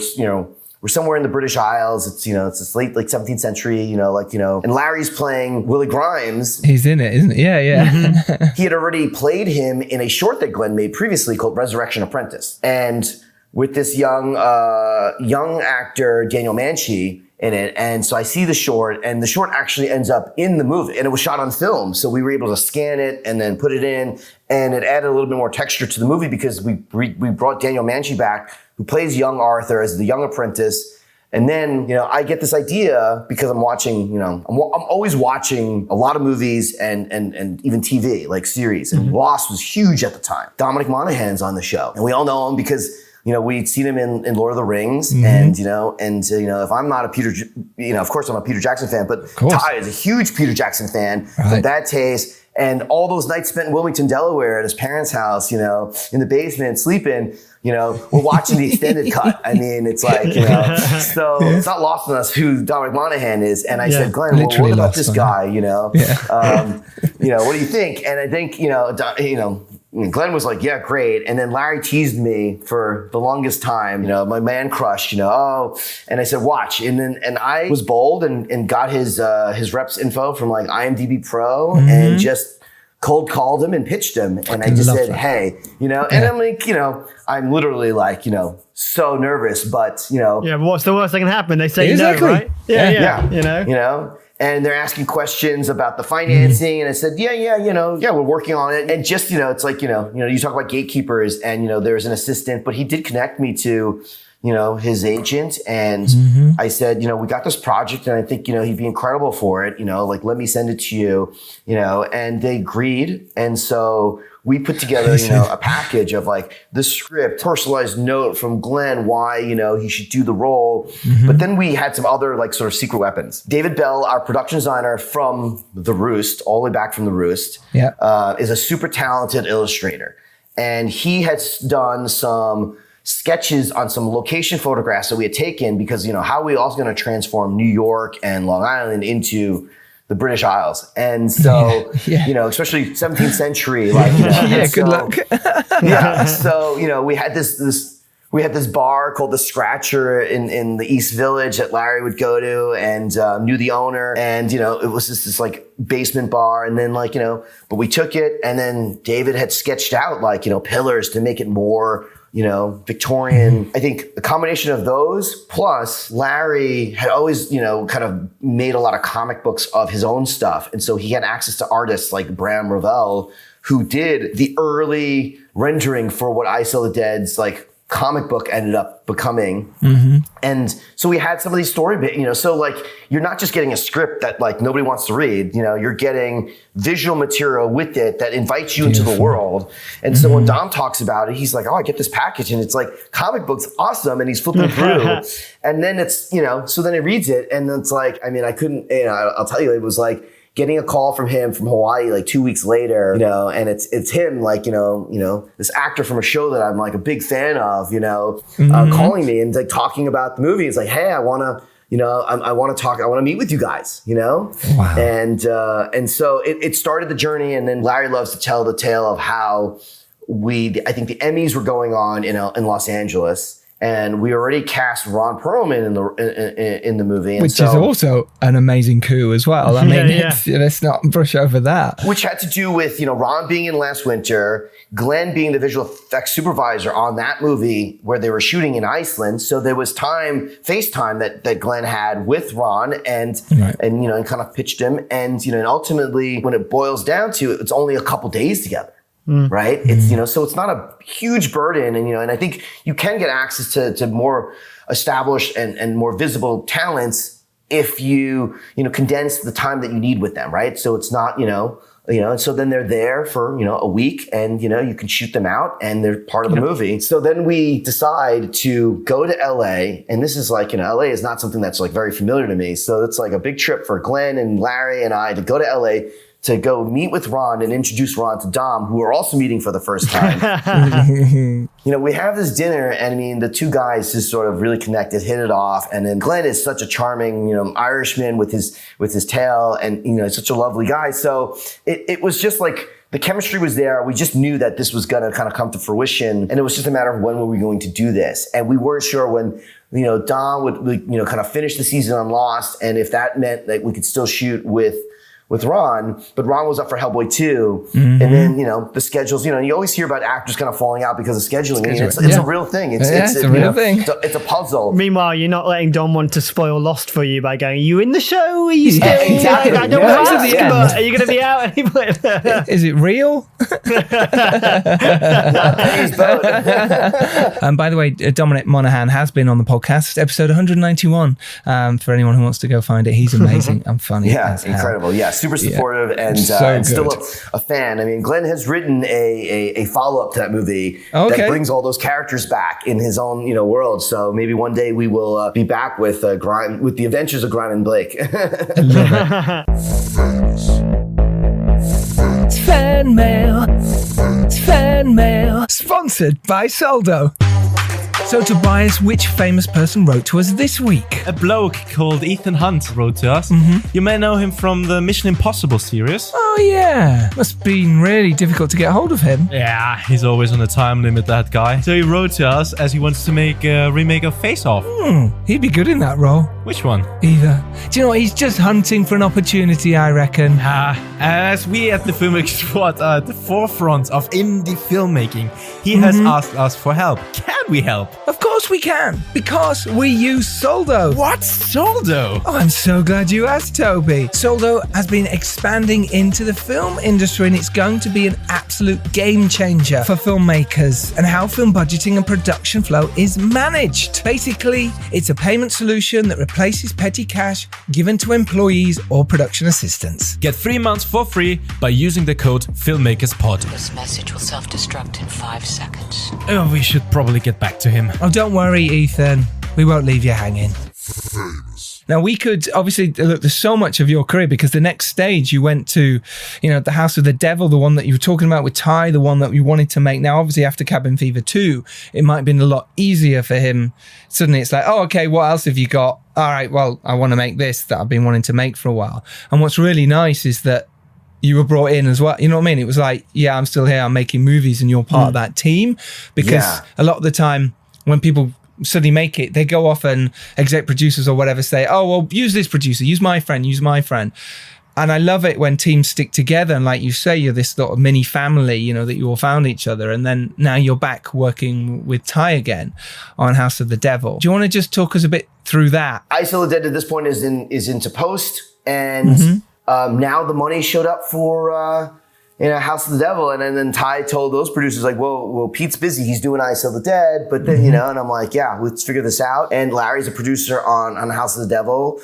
somewhere in the British Isles. It's, you know, it's this late, like 17th century, you know, like, you know, and Larry's playing Willie Grimes. He's in it, isn't he? Yeah. Mm-hmm. He had already played him in a short that Glenn made previously called Resurrection Apprentice. And with this young actor, Daniel Manchi, in it. And so I see the short, and the short actually ends up in the movie, and it was shot on film. So we were able to scan it and then put it in, and it added a little bit more texture to the movie because we brought Daniel Manchi back, who plays young Arthur as the young apprentice. And then, you know, I get this idea because I'm watching, you know, I'm always watching a lot of movies and even TV, like series. And Lost was huge at the time. Dominic Monaghan's on the show, and we all know him because, you know, we'd seen him in Lord of the Rings, and, you know, if I'm not of course I'm a Peter Jackson fan, but Ty is a huge Peter Jackson fan from that taste. And all those nights spent in Wilmington, Delaware at his parents' house, you know, in the basement, sleeping, you know, we're watching the extended cut. I mean, it's like, you know, so it's not lost on us who Dominic Monaghan is. And I said, Glenn, well, what about this guy, you know? You know, what do you think? And I think, you know, Glenn was like, yeah, great. And then Larry teased me for the longest time, you know, my man crush, you know, and I said, watch. And I was bold and got his reps info from like IMDb Pro and just cold called him and pitched him. And I just said, hey, you know, and I'm like, you know, I'm literally like, you know, so nervous, but, you know. Yeah, but what's the worst that can happen? They say no, right? Yeah. You know. And they're asking questions about the financing. And I said, we're working on it. And just, you know, it's like, you know, you talk about gatekeepers, and, you know, there's an assistant, but he did connect me to, you know, his agent. And I said, you know, we got this project, and I think, you know, he'd be incredible for it. You know, like, let me send it to you, you know, and they agreed. And so we put together, you know, a package of like the script, personalized note from Glenn, why, you know, he should do the role. But then we had some other like sort of secret weapons. David Bell, our production designer from The Roost, all the way back from The Roost, is a super talented illustrator. And he had done some sketches on some location photographs that we had taken because, you know, how are we also going to transform New York and Long Island into the British Isles? And so, you know, especially 17th century, like, you know, good luck. So, you know, we had this we had this bar called the Scratcher in the East Village that Larry would go to, and knew the owner. And, you know, it was this like basement bar. And then like, you know, but we took it, and then David had sketched out like, you know, pillars to make it more, you know, Victorian. I think a combination of those, plus Larry had always, you know, kind of made a lot of comic books of his own stuff. And so he had access to artists like Bram Ravel, who did the early rendering for what I Saw the Dead's like comic book ended up becoming. And so we had some of these story bits, you know, so like you're not just getting a script that like nobody wants to read, you know, you're getting visual material with it that invites you into the world. And so when Dom talks about it, he's like, oh, I get this package, and it's like comic books, awesome. And he's flipping through, and then it's, you know, so then he reads it, and it's like, I mean, I couldn't, you know, I'll tell you, it was like getting a call from him from Hawaii like 2 weeks later, you know, and it's him, like, you know, this actor from a show that I'm like a big fan of, you know, calling me and like talking about the movie. He's like, hey, I want to, you know, I want to meet with you guys, you know? Wow. And so it started the journey, and then Larry loves to tell the tale of how I think the Emmys were going on in Los Angeles. And we already cast Ron Perlman in the movie. And which is also an amazing coup as well. I mean, let's not brush over that. Which had to do with, you know, Ron being in Last Winter, Glenn being the visual effects supervisor on that movie where they were shooting in Iceland. So there was FaceTime that Glenn had with Ron and you know, and kind of pitched him. And, you know, and ultimately when it boils down to it, it's only a couple days together. Right? It's, you know, so it's not a huge burden. And, you know, and I think you can get access to more established and more visible talents if you know, condense the time that you need with them, right? So it's not, you know, and so then they're there for, you know, a week, and, you know, you can shoot them out and they're part of the movie. So then we decide to go to LA, and this is like, you know, LA is not something that's like very familiar to me. So it's like a big trip for Glenn and Larry and I to go to LA to go meet with Ron and introduce Ron to Dom, who are also meeting for the first time. You know, we have this dinner, and I mean, the two guys just sort of really connected, hit it off. And then Glenn is such a charming, you know, Irishman with his tail, and, you know, such a lovely guy. So it was just like, the chemistry was there. We just knew that this was going to kind of come to fruition. And it was just a matter of when were we going to do this. And we weren't sure when, you know, Dom would, you know, kind of finish the season on Lost. And if that meant that we could still shoot with Ron, but Ron was up for Hellboy 2. And then, you know, the schedules, you know, you always hear about actors kind of falling out because of scheduling. I mean, it's a real thing. It's a real thing. It's a puzzle. Meanwhile, you're not letting Dom want to spoil Lost for you by going, are you in the show? Are you still? Exactly. I don't want to ask, but are you going to be out anyway? Is it real? And by the way, Dominic Monaghan has been on the podcast, episode 191. For anyone who wants to go find it, he's amazing and funny. Yeah, incredible. Yeah, super supportive and still a fan. I mean, Glenn has written a follow-up to that movie that brings all those characters back in his own, you know, world. So maybe one day we will be back with with the Adventures of Grime and Blake. I love it. Fan mail. Fan mail. Sponsored by Soldo. So Tobias, which famous person wrote to us this week? A bloke called Ethan Hunt wrote to us. You may know him from the Mission Impossible series. Oh yeah, must have been really difficult to get hold of him. Yeah, he's always on a time limit, that guy. So he wrote to us as he wants to make a remake of Face Off. He'd be good in that role. Which one? Either. Do you know what? He's just hunting for an opportunity, I reckon. As we at the Filmmakers Squad are at the forefront of indie filmmaking, he has asked us for help. Can we help? Of course we can, because we use Soldo. What's Soldo? Oh, I'm so glad you asked, Toby. Soldo has been expanding into the film industry, and it's going to be an absolute game changer for filmmakers and how film budgeting and production flow is managed. Basically, it's a payment solution that replaces petty cash given to employees or production assistants. Get 3 months for free by using the code FilmmakersPod. This message will self-destruct in 5 seconds. Oh, we should probably get back to him. Oh, don't worry, Ethan. We won't leave you hanging. Now, we could obviously look, there's so much of your career because the next stage you went to, you know, The House of the Devil, the one that you were talking about with Ty, the one that you wanted to make. Now, obviously, after Cabin Fever 2, it might have been a lot easier for him. Suddenly, it's like, oh, okay, what else have you got? All right, well, I want to make this that I've been wanting to make for a while. And what's really nice is that you were brought in as well. You know what I mean? It was like, yeah, I'm still here. I'm making movies and you're part of that team. Because a lot of the time, when people suddenly make it, they go off and exec producers or whatever say, oh, well, use this producer, use my friend. And I love it when teams stick together. And like you say, you're this sort of mini family, you know, that you all found each other. And then now you're back working with Ty again on House of the Devil. Do you want to just talk us a bit through that? I Still the Dead at this point is into post. And now the money showed up for House of the Devil. And then Ty told those producers, like, well, Pete's busy. He's doing I Still the Dead. But then, and I'm like, yeah, let's figure this out. And Larry's a producer on House of the Devil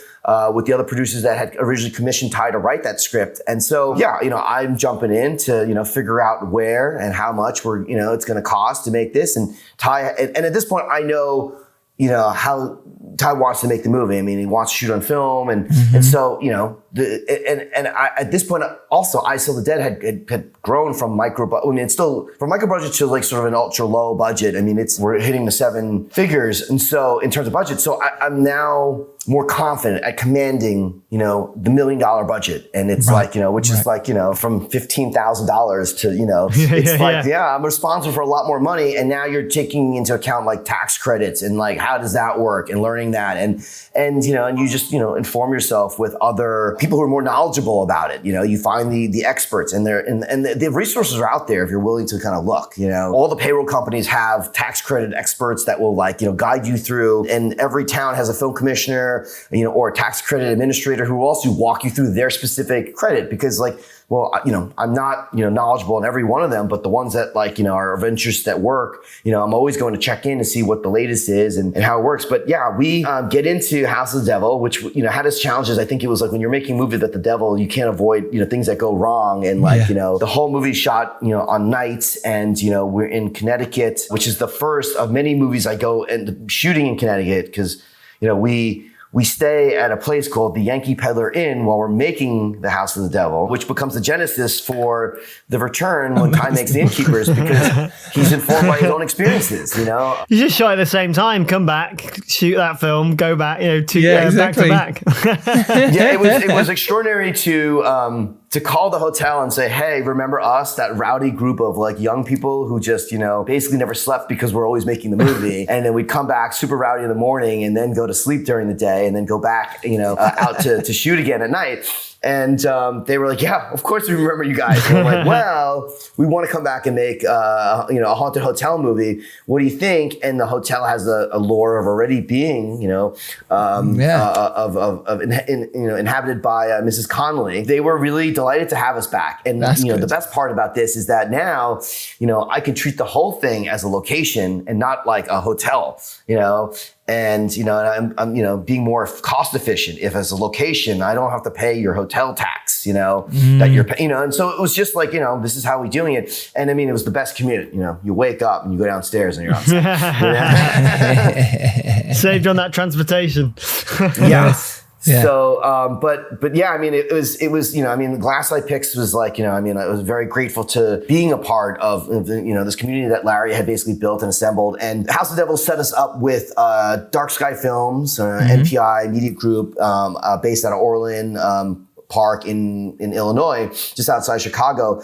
with the other producers that had originally commissioned Ty to write that script. And so, I'm jumping in to, figure out where and how much it's going to cost to make this. And Ty, and at this point, I know, how Ty wants to make the movie. I mean, he wants to shoot on film. And so, at this point, also, I Still the Dead had grown from it's still from micro budget to like sort of an ultra low budget. I mean, we're hitting the 7 figures. And so in terms of budget, so I'm now more confident at commanding, the $1 million budget. And it's like, which is like, from $15,000 to, it's I'm responsible for a lot more money. And now you're taking into account like tax credits and like, how does that work, and learning that. And you just, inform yourself with other people who are more knowledgeable about it. You find the experts, and the resources are out there if you're willing to kind of look. All the payroll companies have tax credit experts that will guide you through, and every town has a film commissioner, or a tax credit administrator who will also walk you through their specific credit, because I'm not, knowledgeable in every one of them, but the ones that are of interest at work, I'm always going to check in to see what the latest is and how it works. But yeah, we get into House of the Devil, which, had its challenges. I think it was like when you're making a movie that the devil, you can't avoid, things that go wrong. And the whole movie shot, on nights, and, we're in Connecticut, which is the first of many movies I go and shooting in Connecticut, because, we stay at a place called the Yankee Peddler Inn while we're making the House of the Devil, which becomes the genesis for the return when Ty makes the Innkeepers, because he's informed by his own experiences, You just shot at the same time, come back, shoot that film, go back, exactly. back to back. Yeah, it was extraordinary to call the hotel and say, hey, remember us, that rowdy group of like young people who just, basically never slept because we're always making the movie. And then we'd come back super rowdy in the morning and then go to sleep during the day and then go back, out to shoot again at night. And they were like, yeah, of course we remember you guys. And we're like, well, we want to come back and make, a haunted hotel movie. What do you think? And the hotel has a lore of already being, inhabited by Mrs. Connolly. They were really delighted to have us back. And, the best part about this is that now, I can treat the whole thing as a location and not like a hotel, And, I'm being more cost efficient. If as a location, I don't have to pay your hotel tax, that you're paying, and so it was just like, this is how we're doing it. And I mean, it was the best commute, you wake up and you go downstairs and you're on set. Saved on that transportation. Yes. Yeah. So, but yeah, I mean, it was, Glasslight Picks was like, I was very grateful to being a part of, this community that Larry had basically built and assembled. And House of the Devil set us up with, Dark Sky Films, NPI Media Group, based out of Orland, Park in Illinois, just outside Chicago.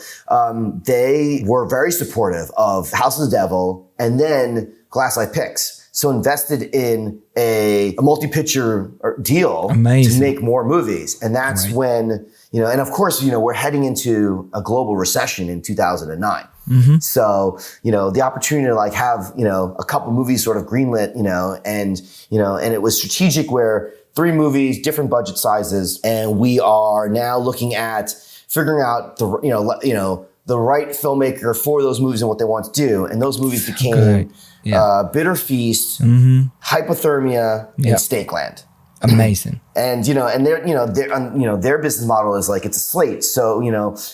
They were very supportive of House of the Devil and then Glasslight Picks. So invested in a multi-picture deal to make more movies. And that's when, and of course, we're heading into a global recession in 2009. So, the opportunity to like have, a couple movies sort of greenlit, and it was strategic where 3 movies, different budget sizes. And we are now looking at figuring out the right filmmaker for those movies and what they want to do. And those movies became Bitter Feast, Hypothermia, and Stakeland. Amazing. And their business model is like it's a slate. So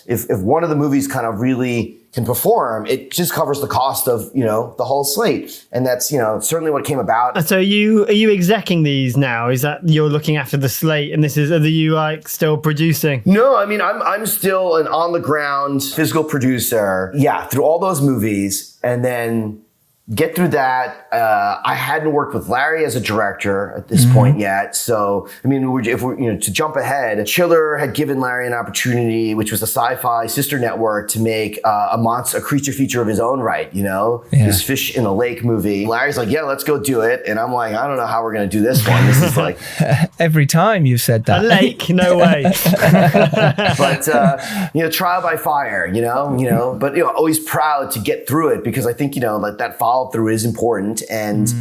if one of the movies kind of really can perform, it just covers the cost of the whole slate, and that's certainly what came about. So are you execing these now? Is that you're looking after the slate, and are you like still producing? No, I mean I'm still an on the ground physical producer. Yeah, through all those movies, and then get through that. I hadn't worked with Larry as a director at this point yet. So, I mean, to jump ahead, Chiller had given Larry an opportunity, which was a sci-fi sister network, to make a creature feature of his own right, this Fish in a Lake movie. Larry's like, yeah, let's go do it. And I'm like, I don't know how we're going to do this one. This is like... Every time you've said that. A lake, no way. But, trial by fire, but, always proud to get through it, because I think, like that follow through is important, and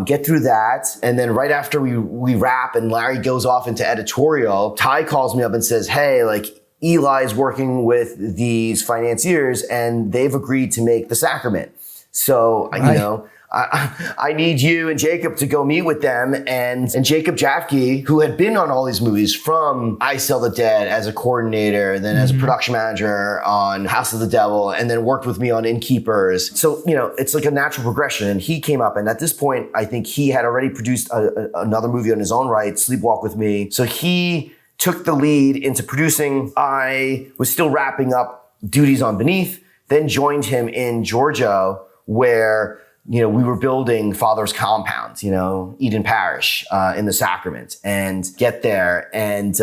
get through that. And then right after we wrap and Larry goes off into editorial, Ty calls me up and says, hey, like, Eli's working with these financiers and they've agreed to make The Sacrament. So, I need you and Jacob to go meet with them. And Jacob Jafke, who had been on all these movies, from I Sell the Dead as a coordinator, then as a production manager on House of the Devil, and then worked with me on Innkeepers. So, it's like a natural progression. And he came up, and at this point, I think he had already produced another movie on his own right, Sleepwalk with Me. So he took the lead into producing. I was still wrapping up duties on Beneath, then joined him in Georgia, where we were building Father's Compound, Eden Parish, in the Sacrament, and get there and,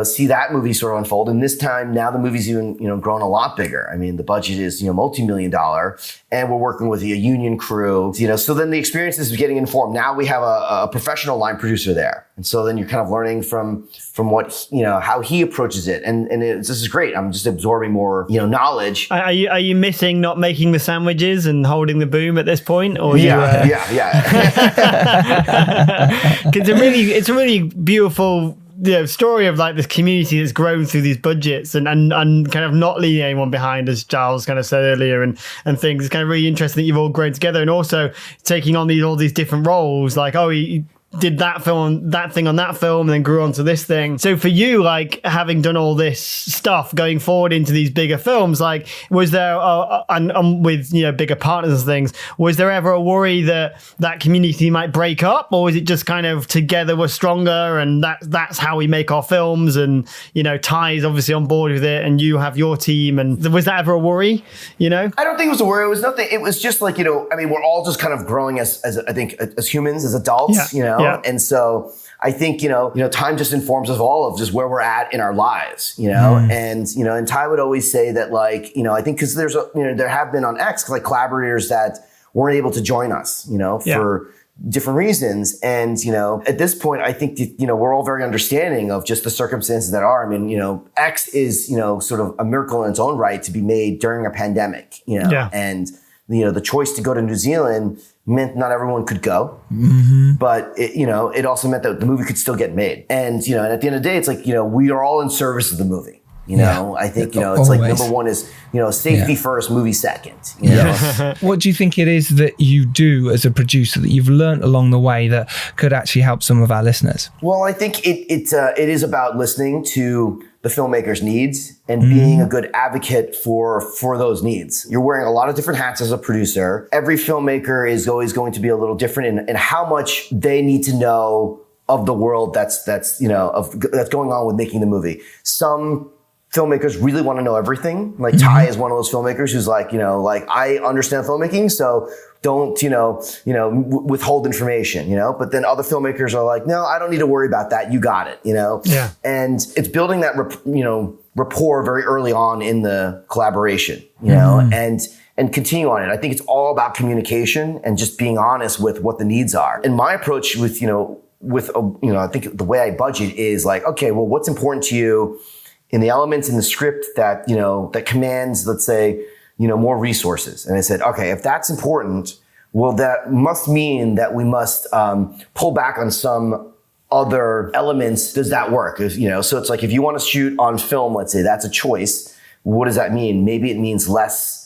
see that movie sort of unfold. And this time now the movie's even, grown a lot bigger. I mean, the budget is, multi-million-dollar, and we're working with a union crew, so then the experiences of getting informed. Now we have a professional line producer there. And so then you're kind of learning from what, how he approaches it. And this is great. I'm just absorbing more, knowledge. Are you missing not making the sandwiches and holding the boom at this point? Or yeah. Because it's a really beautiful story of like this community that's grown through these budgets and kind of not leaving anyone behind, as Giles kind of said earlier, and things. It's kind of really interesting that you've all grown together, and also taking on all these different roles. Like, he did that thing on that film, and then grew on to this thing. So for you, like, having done all this stuff going forward into these bigger films, like, was there and with bigger partners and things, was there ever a worry that community might break up, or was it just kind of together we're stronger, and that's how we make our films? And Ty is obviously on board with it, and you have your team. And was that ever a worry? I don't think it was a worry. It was nothing. It was just like, I mean, we're all just kind of growing as I think as humans, as adults, Yeah. And so I think, time just informs us all of just where we're at in our lives, and Ty would always say that, like, I think because there's there have been on X, like, collaborators that weren't able to join us, for different reasons. And, at this point, I think that, we're all very understanding of just the circumstances that are. I mean, X is, sort of a miracle in its own right to be made during a pandemic, and, the choice to go to New Zealand meant not everyone could go, but it also meant that the movie could still get made. And, and at the end of the day, it's like, we are all in service of the movie. I think, it's always. like number one is, safety first, movie second. What do you think it is that you do as a producer that you've learned along the way that could actually help some of our listeners? Well, I think it is about listening to the filmmaker's needs and being a good advocate for those needs. You're wearing a lot of different hats as a producer. Every filmmaker is always going to be a little different in how much they need to know of the world that's going on with making the movie. Some filmmakers really want to know everything. Like Ty is one of those filmmakers who's like, I understand filmmaking, so don't, withhold information, But then other filmmakers are like, no, I don't need to worry about that. You got it, Yeah. And it's building that, rapport very early on in the collaboration, and continue on it. I think it's all about communication and just being honest with what the needs are. And my approach with I think the way I budget is like, okay, well, what's important to you in the elements in the script that, that commands, let's say, more resources. And I said, okay, if that's important, well, that must mean that we must pull back on some other elements. Does that work? So it's like, if you want to shoot on film, let's say, that's a choice. What does that mean? Maybe it means less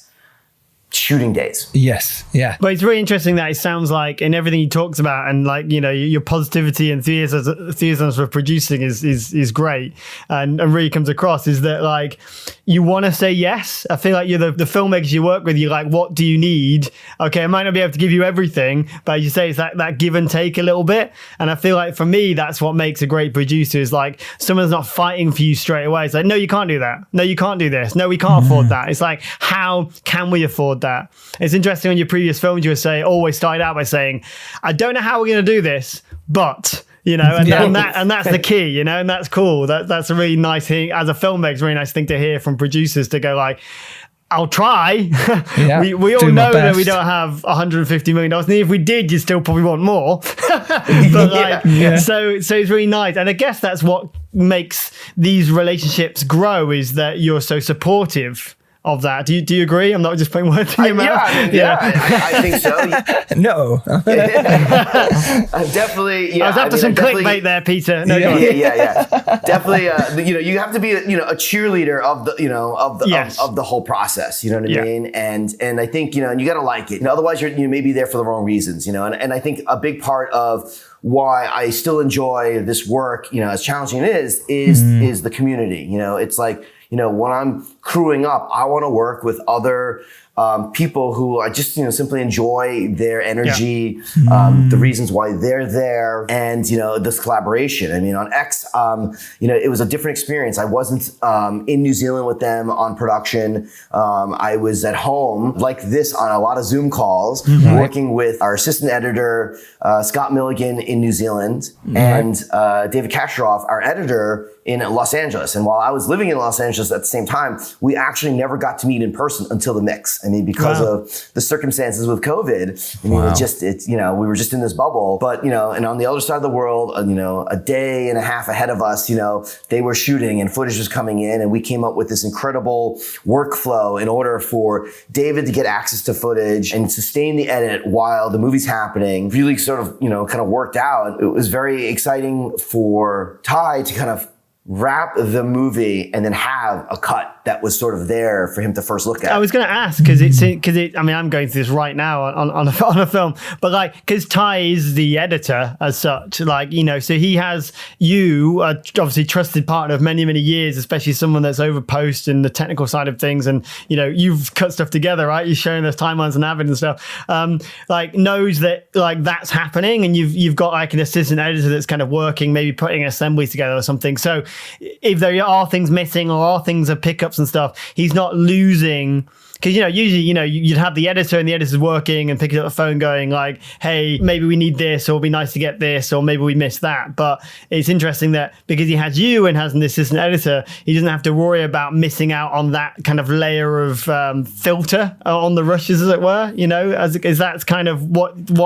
shooting days. Yes. Yeah. But it's really interesting that it sounds like in everything he talks about, and like, your positivity and enthusiasm for producing is great, and really comes across, is that like you want to say yes. I feel like you're the filmmakers you work with, you're like, what do you need? Okay, I might not be able to give you everything, but you say it's that give and take a little bit. And I feel like for me, that's what makes a great producer, is like someone's not fighting for you straight away. It's like, no, you can't do that. No, you can't do this. No, we can't afford that. It's like, how can we afford that? that. It's interesting on your previous films, you were always started out by saying, I don't know how we're going to do this, but... You know, and that's the key, you know, and that's cool. That's a really nice thing as a filmmaker. It's a really nice thing to hear from producers to go like, I'll try. Yeah, we all know that we don't have $150 million. And if we did, you still probably want more. But so it's really nice. And I guess that's what makes these relationships grow, is that you're so supportive of that. Do you agree? I'm not just putting words in your mouth. I think so. No. Definitely. Yeah, I was after some clickbait there, Peter. No, Definitely. You have to be a cheerleader of the whole process. You know what I mean? And I think and you got to like it. Otherwise, you may be there for the wrong reasons. And I think a big part of why I still enjoy this work, as challenging it is the community. It's like, when I'm crewing up, I want to work with other people who I just, simply enjoy their energy, the reasons why they're there, and, this collaboration. I mean, on X, it was a different experience. I wasn't in New Zealand with them on production. I was at home like this on a lot of Zoom calls, working with our assistant editor, Scott Milligan in New Zealand, and David Kasharoff, our editor in Los Angeles. And while I was living in Los Angeles at the same time, we actually never got to meet in person until the mix. I mean, because of the circumstances with COVID, I mean, we were just in this bubble. But, and on the other side of the world, a day and a half ahead of us, they were shooting and footage was coming in, and we came up with this incredible workflow in order for David to get access to footage and sustain the edit while the movie's happening. Really sort of, kind of worked out. It was very exciting for Ty to kind of wrap the movie and then have a cut that was sort of there for him to first look at. I was going to ask, because I mean, I'm going through this right now on a film, but because Ty is the editor as such, so he has you, obviously trusted partner of many, many years, especially someone that's over post and the technical side of things. And, you've cut stuff together, right? You're showing us timelines and Avid and stuff, knows that that's happening. And you've got an assistant editor that's kind of working, maybe putting an assembly together or something. So if there are things missing or are things of pickups and stuff, he's not losing. Because, usually, you'd have the editor and the editor's working and picking up the phone going like, hey, maybe we need this, or it'd be nice to get this, or maybe we missed that. But it's interesting that because he has you and has an assistant editor, he doesn't have to worry about missing out on that kind of layer of filter on the rushes, as it were, as that's kind of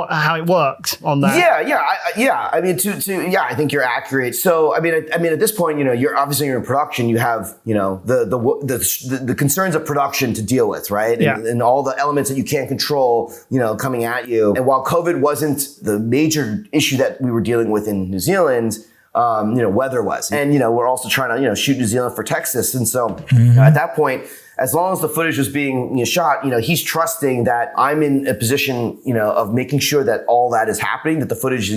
how it works on that. I mean, I think you're accurate. So, I mean, at this point, you're obviously in production, you have, the concerns of production to deal with. Right. And all the elements that you can't control, coming at you. And while COVID wasn't the major issue that we were dealing with in New Zealand, weather was. And, we're also trying to, shoot New Zealand for Texas. And so at that point, as long as the footage was being shot, he's trusting that I'm in a position, of making sure that all that is happening, that the footage,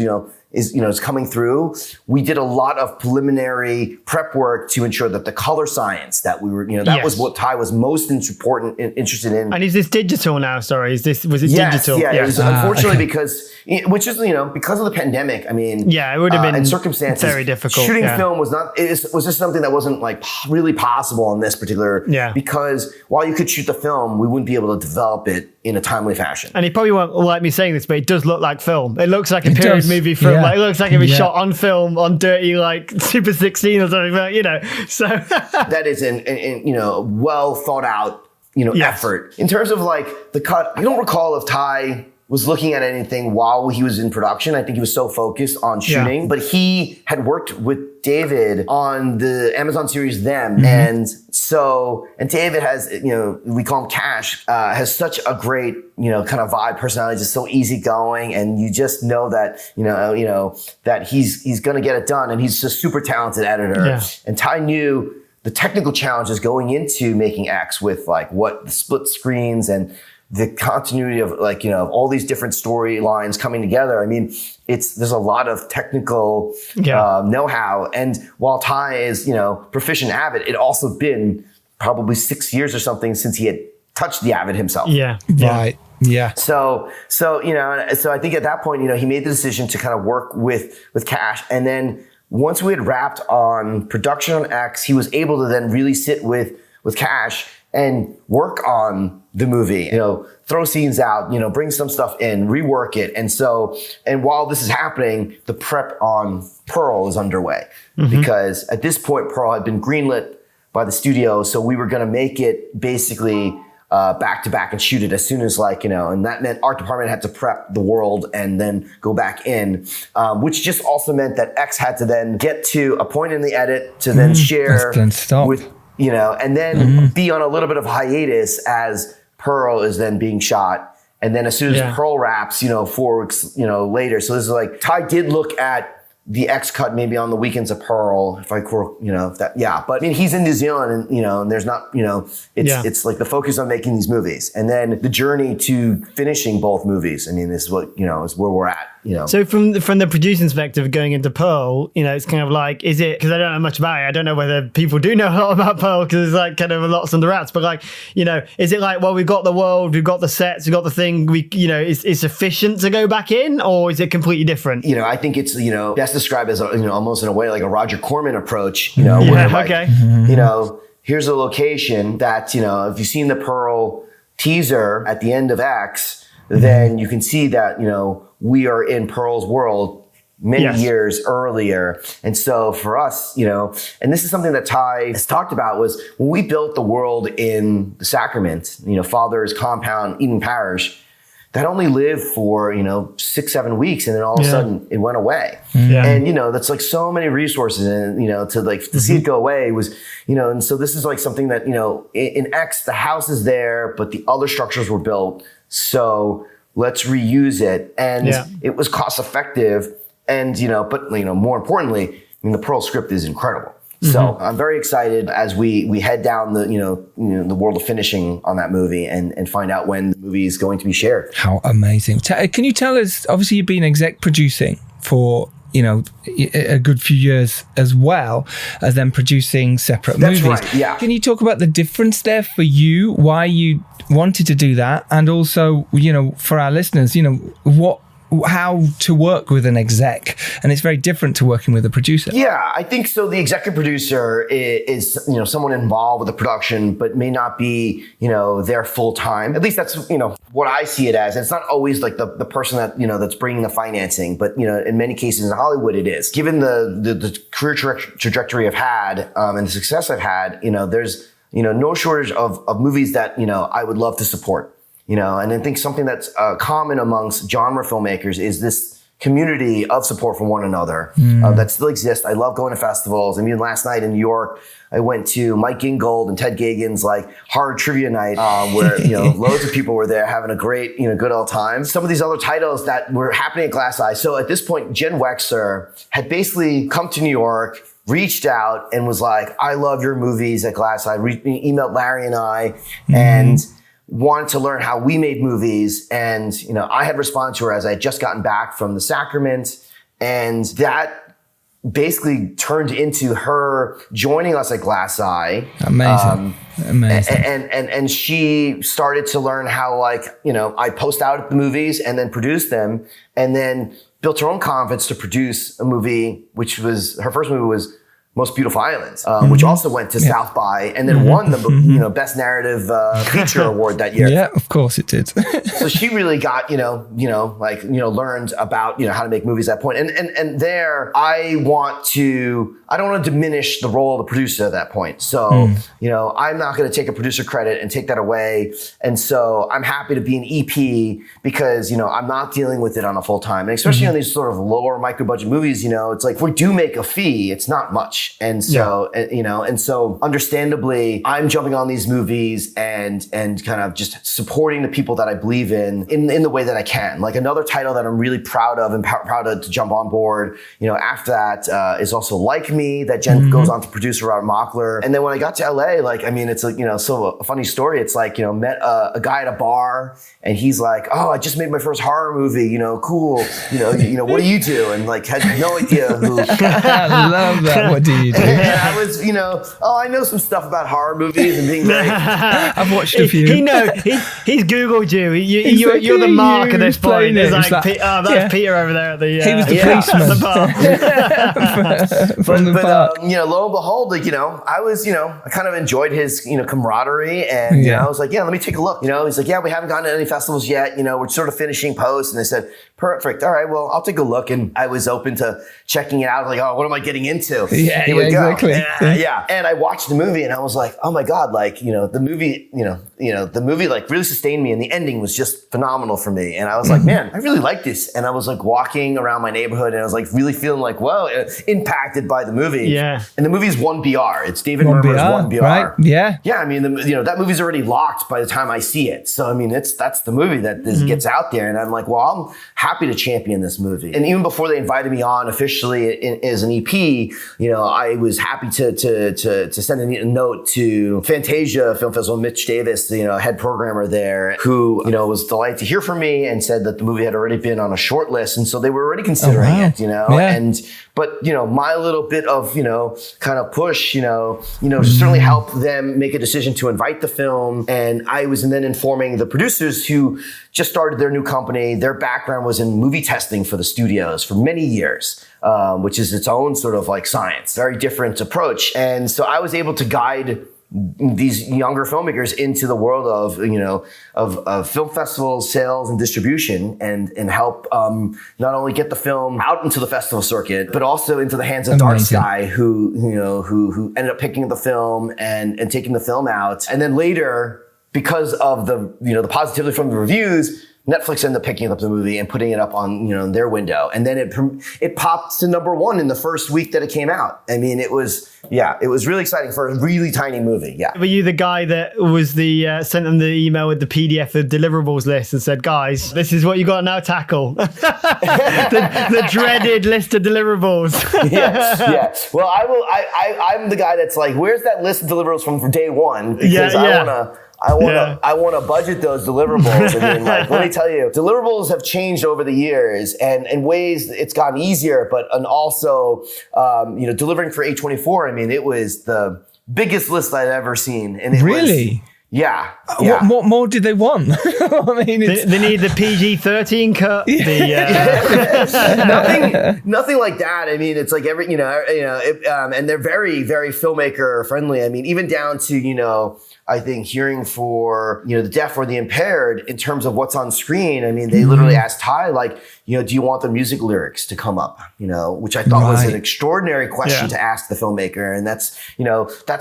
is coming through. We did a lot of preliminary prep work to ensure that the color science that we were, that was what Ty was most interested in. And is this digital now? Sorry, was it digital? Yeah, it was unfortunately because of the pandemic. I mean, it would have been and circumstances very difficult. Shooting film was just something that wasn't really possible in this particular. Because while you could shoot the film, we wouldn't be able to develop it in a timely fashion. And he probably won't like me saying this, but it does look like film. It looks like a period movie film. It looks like it was shot on film on dirty Super 16 or something. So that is an well thought out effort. In terms of the cut, I don't recall if Ty was looking at anything while he was in production. I think he was so focused on shooting, but he had worked with David on the Amazon series Them. And David has, we call him Cash, has such a great, kind of vibe, personality, just so easygoing. And you just know that, that he's going to get it done. And he's just a super talented editor. Yeah. And Ty knew the technical challenges going into making X with what the split screens and the continuity of all these different storylines coming together. I mean, there's a lot of technical know-how. And while Ty is, proficient Avid, it also been probably 6 years or something since he had touched the Avid himself. Yeah. Right. Yeah. So I think at that point, he made the decision to kind of work with Cash. And then once we had wrapped on production on X, he was able to then really sit with Cash and work on the movie, throw scenes out, bring some stuff in, rework it. And while this is happening, the prep on Pearl is underway because at this point, Pearl had been greenlit by the studio. So we were going to make it basically back to back and shoot it as soon as and that meant art department had to prep the world and then go back in, which just also meant that X had to then get to a point in the edit to then share with, and then be on a little bit of hiatus as Pearl is then being shot. And then as soon as Pearl wraps, 4 weeks, later. So this is Ty did look at the X cut maybe on the weekends of Pearl, if I but he's in New Zealand and there's not, it's like the focus on making these movies and then the journey to finishing both movies. This is what, is where we're at, So from the producing perspective going into Pearl, it's kind of like, is it, because I don't know much about it. I don't know whether people do know a lot about Pearl because it's kind of a lot on the rats, but is it well, we've got the world, we've got the sets, we've got the thing, is sufficient to go back in, or is it completely different? I think it's, best described as almost in a way like a Roger Corman approach, here's a location that, if you've seen the Pearl teaser at the end of X, then you can see that, we are in Pearl's world many years earlier. And so for us, and this is something that Ty has talked about, was when we built the world in the Sacrament, Father's compound, Eden Parish, that only lived for, 6-7 weeks. And then all of a sudden it went away. And, that's so many resources and, to see it go away was, and so this is something that, in X, the house is there, but the other structures were built. So let's reuse it. And it was cost effective. And, but, more importantly, the Pearl script is incredible. So I'm very excited as we head down the, the world of finishing on that movie and find out when the movie is going to be shared. How amazing. Can you tell us, obviously you've been exec producing for, a good few years as well as then producing separate movies. That's right, yeah. Can you talk about the difference there for you, why you wanted to do that? And also, for our listeners, how to work with an exec, and it's very different to working with a producer. Yeah, I think so. The executive producer is someone involved with the production, but may not be there full time. At least that's what I see it as. It's not always the person that that's bringing the financing, but in many cases in Hollywood it is. Given the career trajectory I've had and the success I've had, there's no shortage of movies that I would love to support. And I think something that's common amongst genre filmmakers is this community of support for one another that still exists. I love going to festivals. Last night in New York, I went to Mike Gingold and Ted Gagan's horror trivia night where loads of people were there having a great good old time. Some of these other titles that were happening at Glass Eye. So at this point, Jen Wexler had basically come to New York, reached out and was like, "I love your movies at Glass Eye." Emailed Larry and I and wanted to learn how we made movies. And, I had responded to her as I had just gotten back from the Sacrament. And that basically turned into her joining us at Glass Eye. Amazing. Amazing. And she started to learn how I post out the movies and then produce them and then built her own confidence to produce a movie, which was, her first movie was Most Beautiful Islands, which also went to South by and then won the Best Narrative Feature Award that year. Yeah, of course it did. So she really got learned about how to make movies at that point. And there I don't want to diminish the role of the producer at that point. So I'm not going to take a producer credit and take that away. And so I'm happy to be an EP because I'm not dealing with it on a full time, and especially on these sort of lower micro budget movies. It's like if we do make a fee, it's not much. And so, and so understandably, I'm jumping on these movies and kind of just supporting the people that I believe in the way that I can. Like another title that I'm really proud of and proud to jump on board, after that, is also Like Me, that Jen goes on to produce around Mockler. And then when I got to LA, it's so a funny story. It's met a guy at a bar and he's like, "Oh, I just made my first horror movie, cool. What do you do?" And had no idea who. I love that. What do do you do? And I was, I know some stuff about horror movies and being very... I've watched a few. He's Googled you. You're the mark at this point. It's like, that's Peter over there at the... he was the policeman. At the bar. From the park. Lo and behold, I was, I kind of enjoyed his, camaraderie, and I was like, let me take a look. He's like, we haven't gone to any festivals yet. We're sort of finishing posts, and they said, perfect. All right, well, I'll take a look, and I was open to checking it out. Like, oh, what am I getting into? Here we go. Exactly. And I watched the movie, and I was like, oh my god, the movie, the movie like really sustained me, and the ending was just phenomenal for me. And I was like, man, I really like this. And I was like walking around my neighborhood, and I was like really feeling like, whoa, impacted by the movie. Yeah. And the movie's 1BR. It's David Murmer's 1BR. Right? Yeah. Yeah. I mean, that movie's already locked by the time I see it. So I mean, that's the movie that gets out there, and I'm like, well, I'm happy to champion this movie. And even before they invited me on officially as an EP, I was happy to send a note to Fantasia Film Festival, Mitch Davis, head programmer there, who was delighted to hear from me and said that the movie had already been on a short list, and so they were already considering it. But my little bit of kind of push, certainly helped them make a decision to invite the film. And I was then informing the producers who just started their new company. Their background was in movie testing for the studios for many years, which is its own sort of like science, very different approach. And so I was able to guide these younger filmmakers into the world of film festivals, sales, and distribution, and help not only get the film out into the festival circuit, but also into the hands of Dark Sky, who ended up picking up the film and taking the film out. And then later, because of the positivity from the reviews, Netflix ended up picking up the movie and putting it up on their window, and then it popped to #1 in the first week that it came out. I mean, it was really exciting for a really tiny movie. Yeah. Were you the guy that was the sent them the email with the PDF of deliverables list and said, guys, this is what you got to now tackle? the dreaded list of deliverables. Yes. Yeah. Well, I'm the guy that's like, where's that list of deliverables from day one? Because I want to budget those deliverables. I mean, let me tell you, deliverables have changed over the years, and in ways it's gotten easier, and also, delivering for A24. I mean, it was the biggest list I'd ever seen. And it really? Yeah. What more did they want? I mean, they need the PG-13 cut. Nothing like that. I mean, it's like and they're very, very filmmaker friendly. I mean, even down to I think hearing for the deaf or the impaired in terms of what's on screen. I mean, they literally asked Ty, like, do you want the music lyrics to come up? Which I thought was an extraordinary question to ask the filmmaker, and that's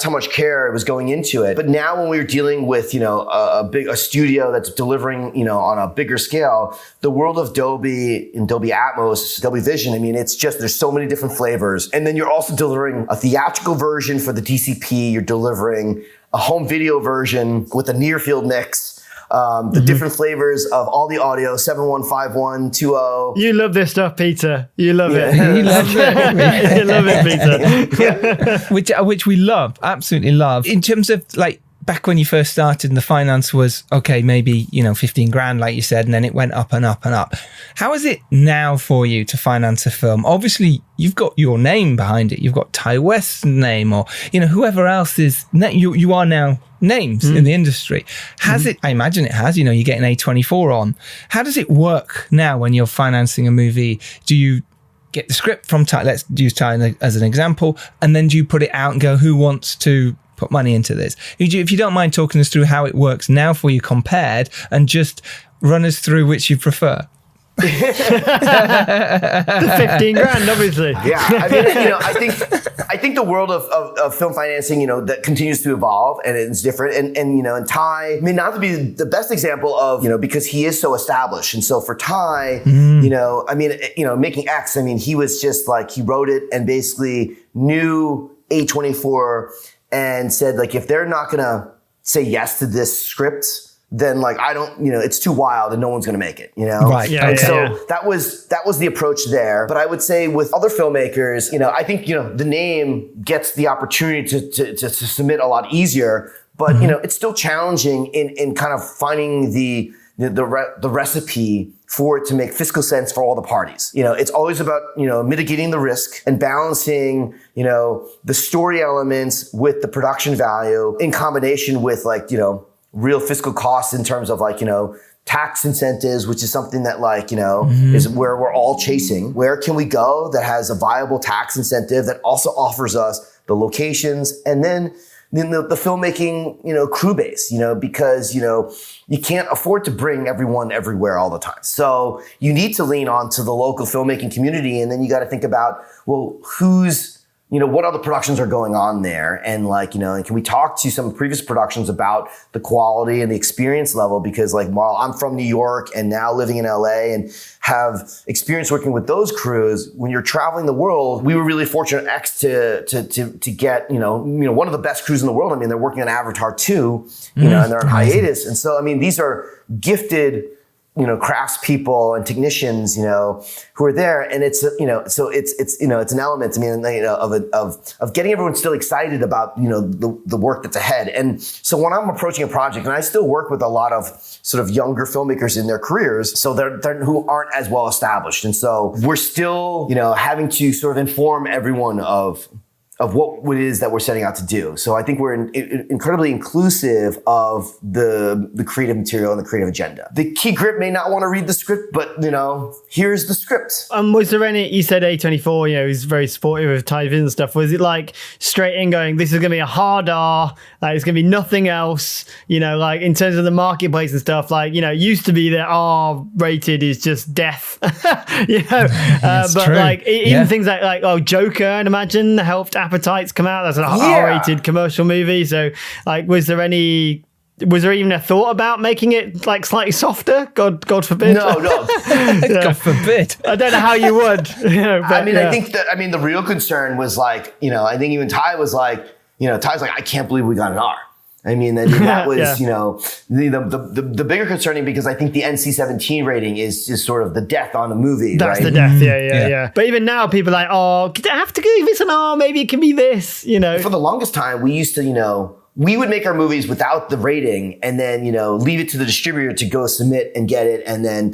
how much care was going into it. But now when we were dealing with a studio that's delivering on a bigger scale, the world of Dolby and Dolby Atmos, Dolby Vision. I mean, it's just there's so many different flavors, and then you're also delivering a theatrical version for the DCP. You're delivering a home video version with a near field mix, the different flavors of all the audio, 7151, 20. You love this stuff, Peter. You love it. You love it. You love it, Peter. Which we love, absolutely love. In terms of like, back when you first started and the finance was, okay, maybe, 15 grand, like you said, and then it went up and up and up. How is it now for you to finance a film? Obviously, you've got your name behind it. You've got Ty West's name or, whoever else is, you are now names in the industry. Has it, I imagine it has, you're getting A24 on. How does it work now when you're financing a movie? Do you get the script from Ty? Let's use Ty as an example. And then do you put it out and go, who wants to put money into this? If you don't mind talking us through how it works now for you compared, and just run us through which you prefer. The 15 grand, obviously. Yeah, I mean, I think the world of film financing, that continues to evolve, and it's different. And Ty, I mean, not to be the best example of, because he is so established. And so for Ty, making X, I mean, he was just like, he wrote it and basically knew A24 and said, like, if they're not going to say yes to this script, then like, I don't, it's too wild and no one's going to make it, Right. Yeah, so that was the approach there. But I would say with other filmmakers, I think, the name gets the opportunity to submit a lot easier, but, it's still challenging in kind of finding the the recipe for it to make fiscal sense for all the parties. It's always about, mitigating the risk and balancing, the story elements with the production value in combination with real fiscal costs in terms of tax incentives, which is something that is where we're all chasing. Where can we go that has a viable tax incentive that also offers us the locations and then the filmmaking, crew base, because, you can't afford to bring everyone everywhere all the time. So you need to lean on to the local filmmaking community. And then you got to think about, well, what other productions are going on there? And and can we talk to some previous productions about the quality and the experience level? Because while I'm from New York and now living in LA and have experience working with those crews, when you're traveling the world, we were really fortunate to get, one of the best crews in the world. I mean, they're working on Avatar 2, and they're on hiatus. And so, these are gifted, craftspeople and technicians, who are there. And it's, so it's an element, of getting everyone still excited about, the work that's ahead. And so when I'm approaching a project, and I still work with a lot of sort of younger filmmakers in their careers, so they're who aren't as well established. And so we're still, having to sort of inform everyone of what it is that we're setting out to do. So I think we're incredibly inclusive of the creative material and the creative agenda. The key grip may not want to read the script, but, here's the script. Was there any, you said A24, is very supportive of Thai and stuff. Was it straight in going, this is going to be a hard R, it's going to be nothing else, in terms of the marketplace and stuff, it used to be that R rated is just death, but true. Even things like Joker, I'd imagine, helped Appetites come out. That's an R-rated commercial movie. So, was there even a thought about making it slightly softer? God forbid. No. God forbid. I don't know how you would. I think the real concern was I think even Ty was Ty's I can't believe we got an R. That was, the bigger concerning, because I think the NC-17 rating is just sort of the death on a movie. That's right? the death, yeah. But even now, people are could I have to give this an R? Maybe it can be this, For the longest time, we used to, we would make our movies without the rating and then, leave it to the distributor to go submit and get it. And then,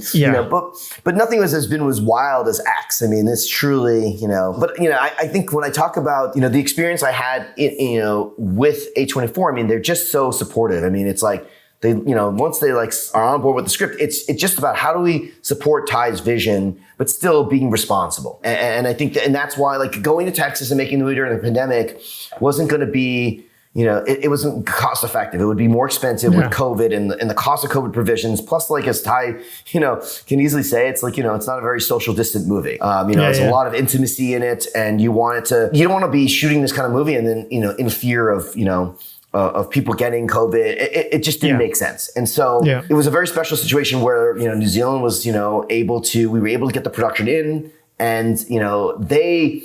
but nothing has been as wild as X. It's truly, but, I think when I talk about, the experience I had, with A24, they're just so supportive. It's they, once they are on board with the script, it's just about how do we support Ty's vision, but still being responsible. And I think that's why going to Texas and making the movie during the pandemic wasn't going to be, it wasn't cost effective. It would be more expensive with COVID and the cost of COVID provisions. Plus, as Ty, can easily say, it's it's not a very social distant movie. There's a lot of intimacy in it, and you don't want to be shooting this kind of movie and then, in fear of people getting COVID. It just didn't make sense. And so it was a very special situation where, New Zealand was, we were able to get the production in, and, they,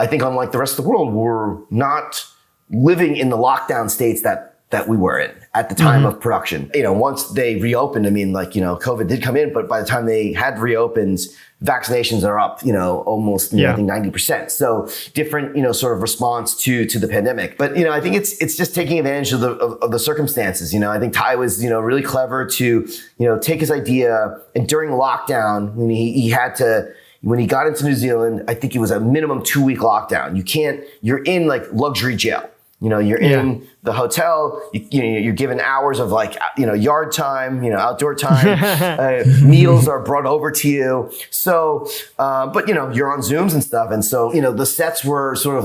I think unlike the rest of the world, were not living in the lockdown states that we were in at the time of production. Once they reopened, COVID did come in, but by the time they had reopened, vaccinations are up, almost I think 90%. So different, sort of response to the pandemic. But I think it's just taking advantage of the circumstances. I think Ty was really clever to take his idea, and during lockdown when when he got into New Zealand, I think it was a minimum 2-week lockdown. You're in luxury jail. You're in the hotel, you're given hours of yard time, outdoor time, meals are brought over to you. So, but you're on Zooms and stuff. And so, the sets were sort of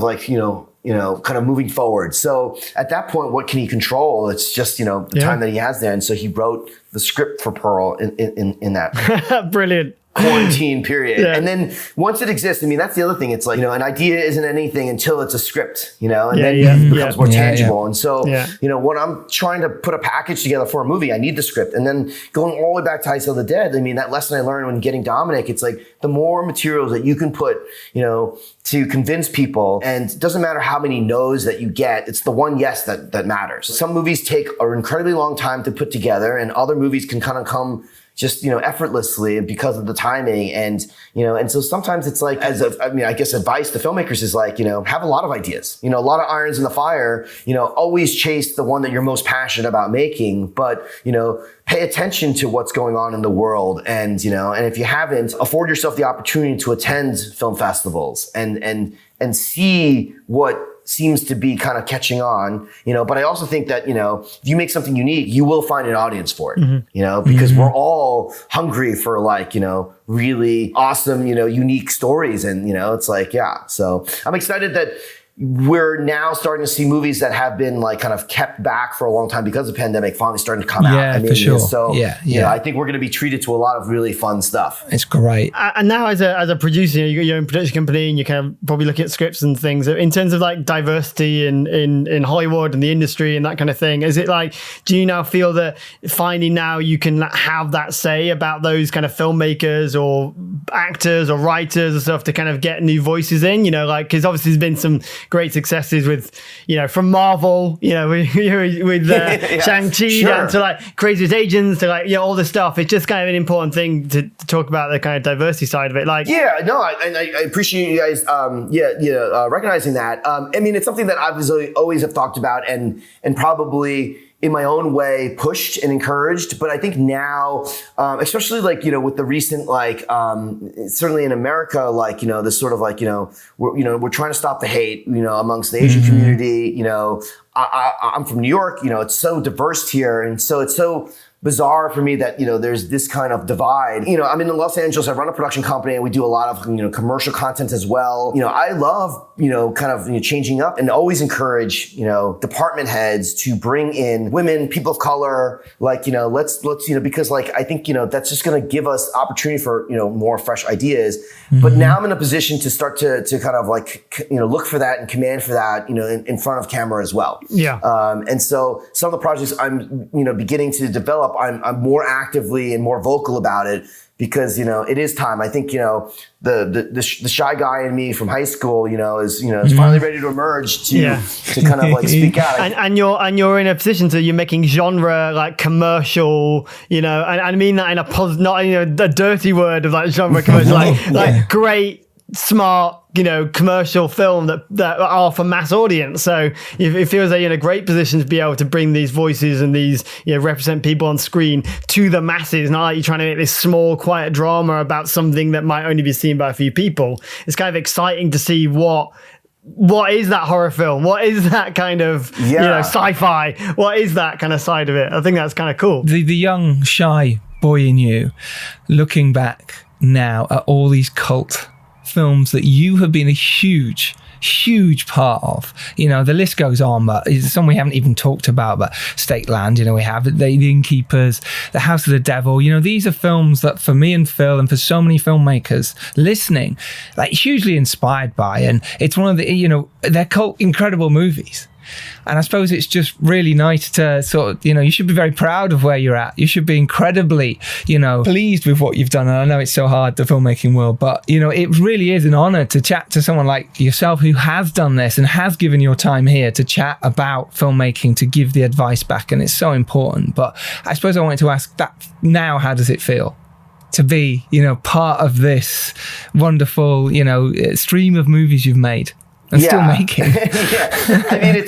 kind of moving forward. So at that point, what can he control? It's just, the time that he has there. And so he wrote the script for Pearl in that. Brilliant. Quarantine period. And then once it exists, that's the other thing. It's an idea isn't anything until it's a script, and then it becomes more tangible. And so, when I'm trying to put a package together for a movie, I need the script. And then going all the way back to I Still the Dead, that lesson I learned when getting Dominic, it's the more materials that you can put, to convince people, and it doesn't matter how many no's that you get, it's the one yes that matters. Some movies take an incredibly long time to put together, and other movies can kind of come just, effortlessly and because of the timing. And, and so sometimes it's like, I guess advice to filmmakers is like, have a lot of ideas, a lot of irons in the fire, always chase the one that you're most passionate about making, but, pay attention to what's going on in the world. And, and if you haven't, afford yourself the opportunity to attend film festivals and see what seems to be kind of catching on, but I also think that, if you make something unique, you will find an audience for it, because we're all hungry for like, really awesome, unique stories. And, it's like, yeah. So I'm excited that we're now starting to see movies that have been like kind of kept back for a long time because of the pandemic finally starting to come out. Yeah, for sure. So I think we're going to be treated to a lot of really fun stuff. It's great. And now as a producer, you got your own production company and you kind of probably looking at scripts and things in terms of like diversity in Hollywood and the industry and that kind of thing. Is it like, do you now feel that finally now you can have that say about those kind of filmmakers or actors or writers and stuff to kind of get new voices in, like, cause obviously there's been some great successes with, from Marvel, with Shang-Chi down to like Crazy Rich Asians to like, all this stuff. It's just kind of an important thing to talk about the kind of diversity side of it. Like, I appreciate you guys, recognizing that. It's something that I've always have talked about and probably in my own way pushed and encouraged. But I think now, especially like, with the recent, like, certainly in America, like, this sort of like, we're trying to stop the hate, amongst the Asian community, I'm from New York, it's so diverse here. And so it's so bizarre for me that, there's this kind of divide. I'm in Los Angeles, I run a production company and we do a lot of, commercial content as well. I love, changing up and always encourage, department heads to bring in women, people of color, like, let's, because like, I think, that's just going to give us opportunity for, more fresh ideas. But now I'm in a position to start to kind of like, look for that and command for that, in front of camera as well. Yeah. And so some of the projects I'm, beginning to develop, I'm more actively and more vocal about it because, it is time. I think, the shy guy in me from high school, is finally ready to emerge to kind of like speak out. And you're in a position to, you're making genre like commercial, and I mean that in a positive, not, a dirty word of like genre commercial, like great, smart, commercial film that are for mass audience. So it feels like you're in a great position to be able to bring these voices and these, represent people on screen to the masses. Not like you're trying to make this small, quiet drama about something that might only be seen by a few people. It's kind of exciting to see what is that horror film? What is that kind of, sci-fi? What is that kind of side of it? I think that's kind of cool. The young, shy boy in you, looking back now at all these cult films that you have been a huge part of, the list goes on, but some we haven't even talked about, but State Land, we have the Innkeepers, The House of the Devil, these are films that for me and Phil and for so many filmmakers listening, like hugely inspired by, and it's one of the, they're cult incredible movies. And I suppose it's just really nice to sort of, you should be very proud of where you're at. You should be incredibly, pleased with what you've done. And I know it's so hard, the filmmaking world, but, it really is an honor to chat to someone like yourself who has done this and has given your time here to chat about filmmaking, to give the advice back. And it's so important. But I suppose I wanted to ask that now, how does it feel to be, part of this wonderful, stream of movies you've made? And still making. I mean,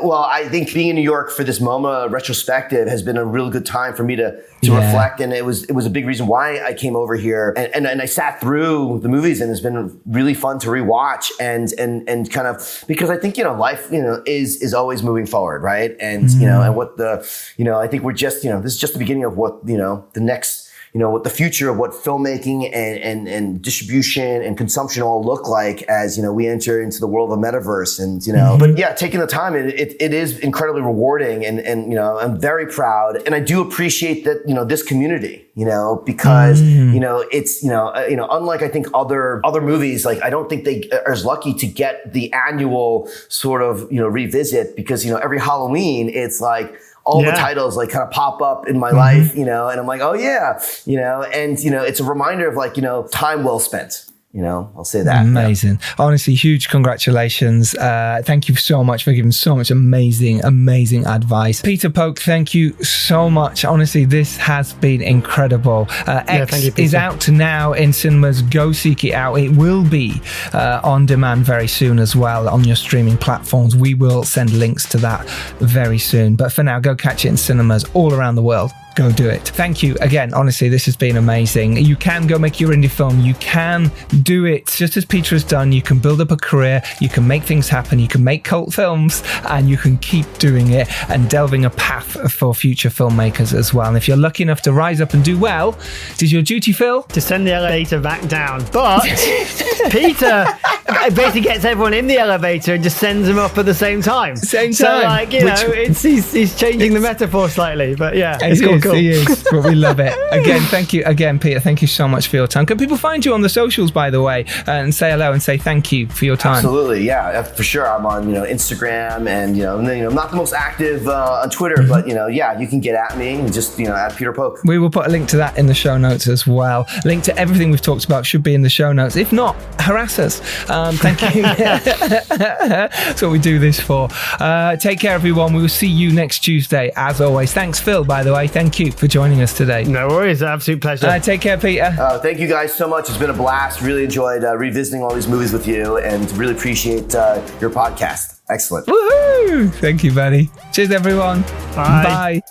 well, I think being in New York for this MoMA retrospective has been a real good time for me to reflect. And it was a big reason why I came over here and I sat through the movies, and it's been really fun to rewatch and kind of, because I think, life, is always moving forward. Right. And, and what I think we're just, this is just the beginning of what, the next, what the future of what filmmaking and distribution and consumption all look like as, we enter into the world of metaverse. And, but taking the time, it is incredibly rewarding and, I'm very proud. And I do appreciate that, this community, because, it's, unlike I think other movies, like I don't think they are as lucky to get the annual sort of, revisit because, every Halloween it's like, all the titles like kind of pop up in my life, and I'm like, oh yeah, and, it's a reminder of like, time well spent, I'll say that. Amazing. Yeah. Honestly, huge congratulations. Thank you so much for giving so much amazing advice. Peter Phok, thank you so much. Honestly, this has been incredible. X is out now in cinemas. Go seek it out. It will be on demand very soon as well on your streaming platforms. We will send links to that very soon. But for now, go catch it in cinemas all around the world. Go do it. Thank you again. Honestly, this has been amazing. You can go make your indie film. You can do it just as Peter has done. You can build up a career. You can make things happen. You can make cult films, and you can keep doing it and delving a path for future filmmakers as well. And if you're lucky enough to rise up and do well, it is your duty, Phil, to send the elevator back down. But Peter basically gets everyone in the elevator and just sends them up at the same time. So like, he's changing the metaphor slightly, but yeah, it's cool. He is, but we love it. Again, thank you again, Peter. Thank you so much for your time. Can people find you on the socials, by the way, and say hello and say thank you for your time? Absolutely, yeah, for sure. I'm on Instagram, and I'm not the most active on Twitter, but you can get at me and just at Peter Phok. We will put a link to that in the show notes as well. Link to everything we've talked about should be in the show notes. If not, harass us. Thank you. That's what we do this for. Take care, everyone. We will see you next Tuesday, as always. Thanks, Phil, by the way. Thank you for joining us today. No worries. Absolute pleasure. Take care, Peter. Thank you guys so much. It's been a blast. Really enjoyed revisiting all these movies with you, and really appreciate your podcast. Excellent. Woohoo! Thank you, buddy. Cheers, everyone. Bye. Bye.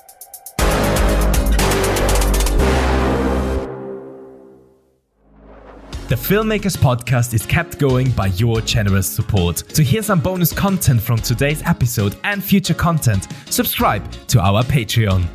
The Filmmakers podcast is kept going by your generous support. To hear some bonus content from today's episode and future content, subscribe to our Patreon.